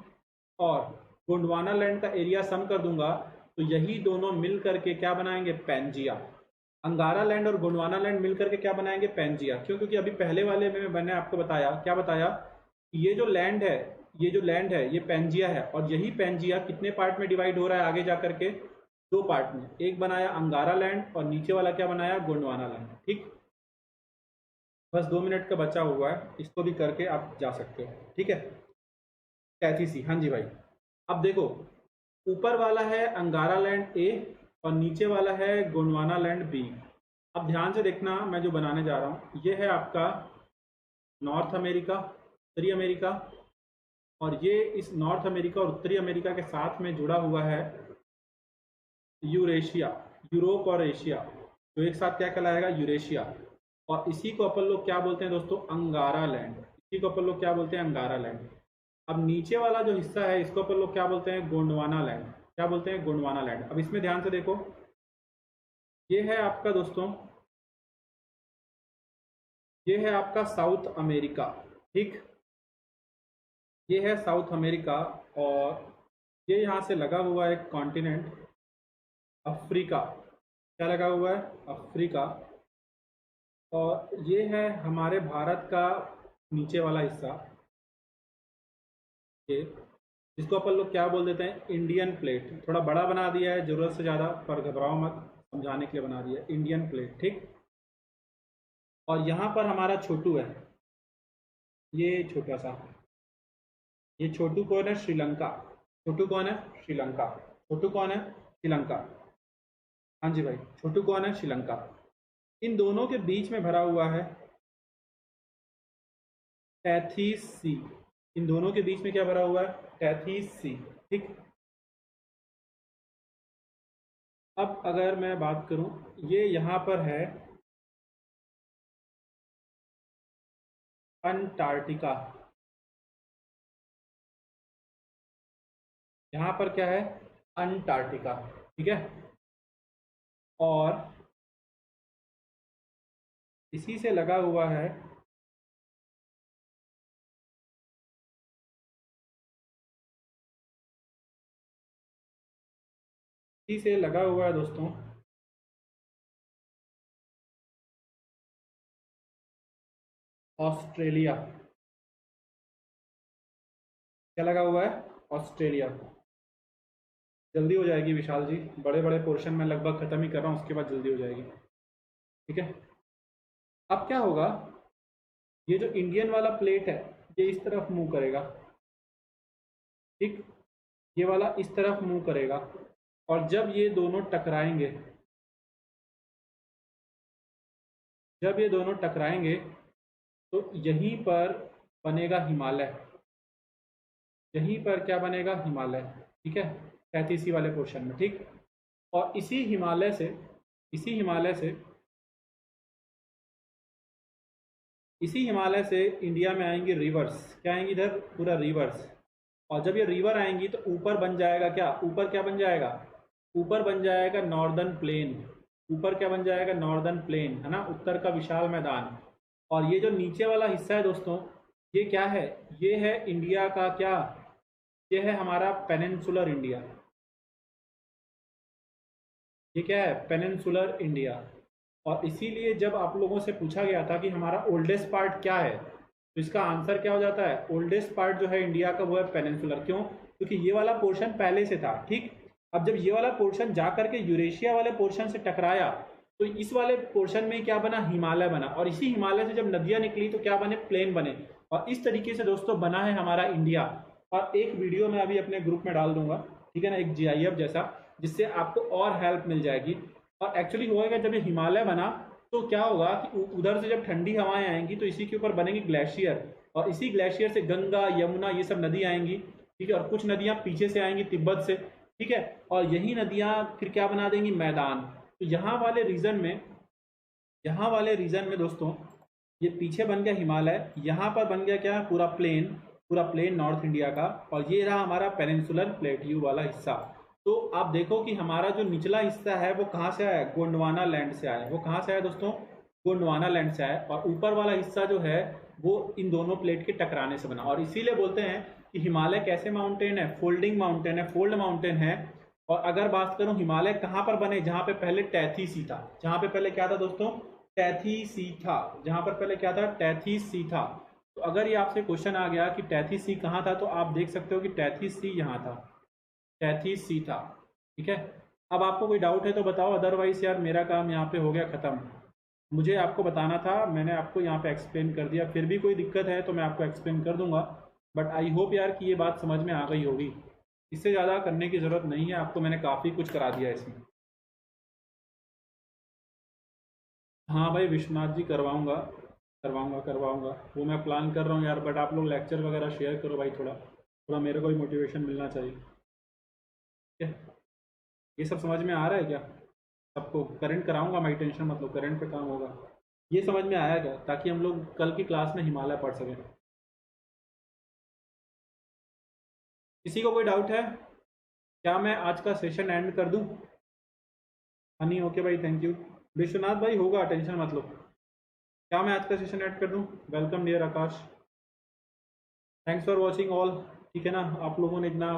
और गोंडवाना लैंड का एरिया सम कर दूंगा तो यही दोनों मिल करके क्या बनाएंगे, पैंजिया। अंगारा लैंड और गोंडवाना लैंड मिलकर के क्या बनाएंगे, पैंजिया। क्यों, क्योंकि अभी पहले वाले में मैंने आपको बताया, क्या बताया, ये जो लैंड है, ये जो लैंड है ये पैंजिया है। और यही पैंजिया कितने पार्ट में डिवाइड हो रहा है आगे जा करके, दो पार्ट में। एक बनाया अंगारा लैंड और नीचे वाला क्या बनाया, गोंडवाना लैंड, ठीक। बस 2 मिनट का बचा हुआ है, इसको भी करके आप जा सकते हो, ठीक है। टैथीसी, हाँ जी भाई। अब देखो, ऊपर वाला है अंगारा लैंड ए और नीचे वाला है गोंडवाना लैंड बी। अब ध्यान से देखना, मैं जो बनाने जा रहा हूँ ये है आपका नॉर्थ अमेरिका, उत्तरी अमेरिका। और ये इस नॉर्थ अमेरिका और उत्तरी अमेरिका के साथ में जुड़ा हुआ है यूरेशिया, यूरोप और एशिया, जो एक साथ क्या कहलाएगा, यूरेशिया। और इसी को अपन लोग क्या बोलते हैं दोस्तों, अंगारा लैंड। इसी को अपन लोग क्या बोलते हैं, अंगारा लैंड। अब नीचे वाला जो हिस्सा है इसको अपन लोग क्या बोलते हैं, गोंडवाना लैंड। क्या बोलते हैं, गोंडवाना लैंड। अब इसमें ध्यान से देखो, ये है आपका दोस्तों, ये है आपका साउथ अमेरिका, ठीक। ये है साउथ अमेरिका। और ये यहाँ से लगा हुआ है एक कॉन्टिनेंट अफ्रीका। क्या लगा हुआ है, अफ्रीका। और ये है हमारे भारत का नीचे वाला हिस्सा, ये, जिसको अपन लोग क्या बोल देते हैं, इंडियन प्लेट। थोड़ा बड़ा बना दिया है ज़रूरत से ज़्यादा, पर घबराओ मत, समझाने के लिए बना दिया है, इंडियन प्लेट, ठीक। और यहाँ पर हमारा छोटू है, ये छोटा सा, ये छोटू कौन है, श्रीलंका। छोटू कौन है, श्रीलंका। छोटू कौन है, श्रीलंका। हाँ जी भाई, छोटू कौन है, श्रीलंका। इन दोनों के बीच में भरा हुआ है टैथीस सी। इन दोनों के बीच में क्या भरा हुआ है, टैथीस सी, ठीक। अब अगर मैं बात करूं, ये यहाँ पर है अंटार्कटिका। यहाँ पर क्या है? अंटार्कटिका। ठीक है। और इसी से लगा हुआ है इसी से लगा हुआ है दोस्तों ऑस्ट्रेलिया। क्या लगा हुआ है? ऑस्ट्रेलिया। जल्दी हो जाएगी विशाल जी, बड़े बड़े पोर्शन में लगभग खत्म ही कर रहा हूँ, उसके बाद जल्दी हो जाएगी। ठीक है। अब क्या होगा, ये जो इंडियन वाला प्लेट है ये इस तरफ मूव करेगा। ठीक। ये वाला इस तरफ मूव करेगा, और जब ये दोनों टकराएंगे, जब ये दोनों टकराएंगे तो यहीं पर बनेगा हिमालय। यहीं पर क्या बनेगा? हिमालय। ठीक है। 33 वाले पोर्शन में। ठीक। और इसी हिमालय से इसी हिमालय से इंडिया में आएंगी रिवर्स। क्या आएंगी? इधर पूरा रिवर्स। और जब ये रिवर आएंगी तो ऊपर बन जाएगा क्या? ऊपर क्या बन जाएगा? ऊपर बन जाएगा नॉर्दर्न प्लेन। ऊपर क्या बन जाएगा? नॉर्दर्न प्लेन, है ना, उत्तर का विशाल मैदान। और ये जो नीचे वाला हिस्सा है दोस्तों, ये क्या है? ये है इंडिया का क्या? ये है हमारा पेनिनसुलर इंडिया। ये क्या है? Peninsular India. और इसीलिए जब आप लोगों से पूछा गया था कि हमारा ओल्डेस्ट पार्ट क्या है, तो इसका आंसर क्या हो जाता है? ओल्डेस्ट पार्ट जो है इंडिया का वो है पेनिनसुलर। क्यों? क्योंकि ये वाला पोर्शन पहले से था। ठीक। अब जब ये वाला पोर्शन जा करके यूरेशिया वाले पोर्शन से टकराया तो इस वाले पोर्शन में क्या बना? हिमालय बना। और इसी हिमालय से जब नदियां निकली तो क्या बने? प्लेन बने। और इस तरीके से दोस्तों बना है हमारा इंडिया। और एक वीडियो मैं अभी अपने ग्रुप में डाल दूंगा, ठीक है ना, एक जीआईएफ जैसा, जिससे आपको और हेल्प मिल जाएगी। और एक्चुअली होगा जब ये हिमालय बना तो क्या होगा कि उधर से जब ठंडी हवाएं आएंगी तो इसी के ऊपर बनेंगे ग्लेशियर, और इसी ग्लेशियर से गंगा, यमुना, ये सब नदी आएंगी। ठीक है। और कुछ नदियां पीछे से आएंगी तिब्बत से। ठीक है। और यही नदियां फिर क्या बना देंगी? मैदान। तो यहाँ वाले रीजन में दोस्तों ये पीछे बन गया हिमालय, यहाँ पर बन गया क्या? पूरा प्लेन। पूरा प्लेन नॉर्थ इंडिया का। और ये रहा हमारा पेनिनसुलर प्लेट्यू वाला हिस्सा। तो आप देखो कि हमारा जो निचला हिस्सा है वो कहाँ से आया? गोंडवाना लैंड से आया। वो कहाँ से आया दोस्तों? गोंडवाना लैंड से आया। और ऊपर वाला हिस्सा जो है वो इन दोनों प्लेट के टकराने से बना। और इसीलिए बोलते हैं कि हिमालय कैसे माउंटेन है? फोल्डिंग माउंटेन है, फोल्ड माउंटेन है। और अगर बात करूं हिमालय कहाँ पर बने, जहां पे पहले टैथी सी था। जहां पे पहले क्या था दोस्तों? टैथी सी था। जहां पर पहले क्या था? टैथी सी था। तो अगर ये आपसे क्वेश्चन आ गया कि टैथी सी कहाँ था, तो आप देख सकते हो कि टैथी सी यहाँ था। टैथी सी था। ठीक है। अब आपको कोई डाउट है तो बताओ, अदरवाइज यार मेरा काम यहाँ पे हो गया ख़त्म। मुझे आपको बताना था, मैंने आपको यहाँ पे एक्सप्लेन कर दिया। फिर भी कोई दिक्कत है तो मैं आपको एक्सप्लेन कर दूंगा। बट आई होप यार कि ये बात समझ में आ गई होगी। इससे ज़्यादा करने की ज़रूरत नहीं है, आपको मैंने काफ़ी कुछ करा दिया इसमें। हाँ भाई विश्वनाथ जी, करवाऊँगा करवाऊँगा करवाऊँगा। वो मैं प्लान कर रहा हूँ यार, बट आप लोग लेक्चर वगैरह शेयर करो भाई, थोड़ा थोड़ा मेरे को भी मोटिवेशन मिलना चाहिए। ठीक है। ये सब समझ में आ रहा है क्या सबको? करंट कराऊंगा मैं, टेंशन मत लो, करंट पे काम होगा। ये समझ में आया क्या, ताकि हम लोग कल की क्लास में हिमालय पढ़ सकें। किसी को कोई डाउट है? क्या मैं आज का सेशन एंड कर दूं? हनी ओके भाई, थैंक यू। विश्वनाथ भाई होगा, टेंशन मत लो। क्या मैं आज का सेशन एंड कर दूं? Welcome dear Akash, thanks for watching all. ठीक है ना, आप लोगों ने इतना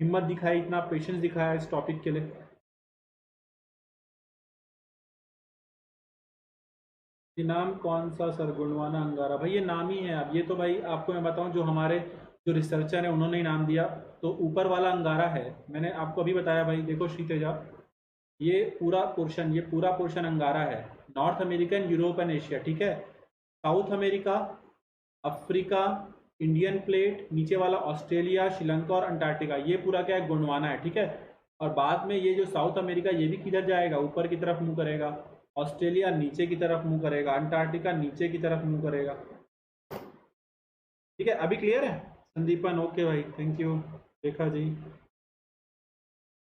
हिम्मत दिखाई, इतना पेशेंस दिखाया इस टॉपिक के लिए। ये नाम कौन सा सर? गुणवाना अंगारा भाई, ये नाम ही है। अब ये तो भाई आपको मैं बताऊं, जो हमारे जो रिसर्चर हैं उन्होंने ही नाम दिया। तो ऊपर वाला अंगारा है, मैंने आपको अभी बताया भाई। देखो श्रीतेजा, ये पूरा पोर्शन अंगारा है। North American, Europe and Asia. ठीक है। South America, Africa, Indian plate, नीचे वाला ऑस्ट्रेलिया, श्रीलंका और अंटार्कटिका, ये पूरा क्या है? गोंडवाना है। ठीक है। और बाद में ये जो साउथ अमेरिका, ये भी किधर जाएगा? ऊपर की तरफ मुंह करेगा। ऑस्ट्रेलिया नीचे की तरफ मुंह करेगा। अंटार्कटिका नीचे की तरफ मुंह करेगा। ठीक है, अभी क्लियर है? संदीपन ओके भाई, थैंक यू। रेखा जी,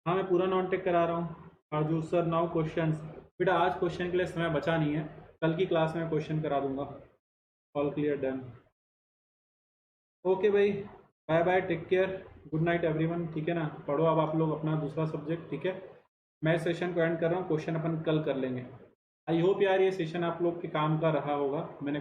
हाँ मैं पूरा नॉन टेक करा रहा हूँ। आजू सर नाउ क्वेश्चंस। बेटा आज क्वेश्चन के लिए समय बचा नहीं है, कल की क्लास में क्वेश्चन करा दूंगा। All clear, done. ओके भाई, bye bye, take care, good night everyone, ठीक है ना। पढ़ो अब आप लोग अपना दूसरा सब्जेक्ट, ठीक है। मैं सेशन को एंड कर रहा हूँ, क्वेश्चन अपन कल कर लेंगे। आई होप यार ये सेशन आप लोग के काम का रहा होगा। मैंने